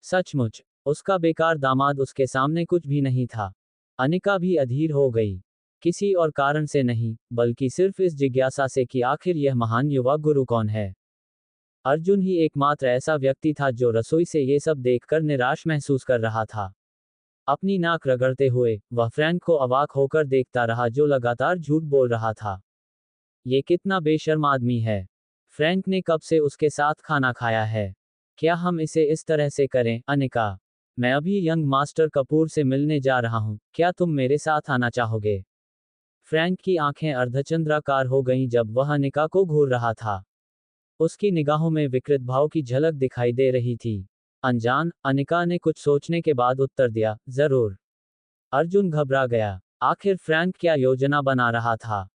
Speaker 1: सचमुच, उसका बेकार दामाद उसके सामने कुछ भी नहीं था। अनिका भी अधीर हो गई। किसी और कारण से नहीं, बल्कि सिर्फ इस जिज्ञासा से कि आखिर यह महान युवा गुरु कौन है। अर्जुन ही एकमात्र ऐसा व्यक्ति था जो रसोई से ये सब देखकर निराश महसूस कर रहा था। अपनी नाक रगड़ते हुए, वह फ्रैंक को अवाक होकर देखता रहा जो लगातार झूठ बोल रहा था। ये कितना बेशर्म आदमी है। फ्रैंक ने कब से उसके साथ खाना खाया है? क्या हम इसे इस तरह से करें, अनिका? मैं अभी यंग मास्टर कपूर से मिलने जा रहा हूँ, क्या तुम मेरे साथ आना चाहोगे? फ्रैंक की आंखें अर्धचंद्राकार हो गईं जब वह अनिका को घूर रहा था। उसकी निगाहों में विकृत भाव की झलक दिखाई दे रही थी। अनजान, अनिका ने कुछ सोचने के बाद उत्तर दिया, जरूर। अर्जुन घबरा गया। आखिर फ्रैंक क्या योजना बना रहा था?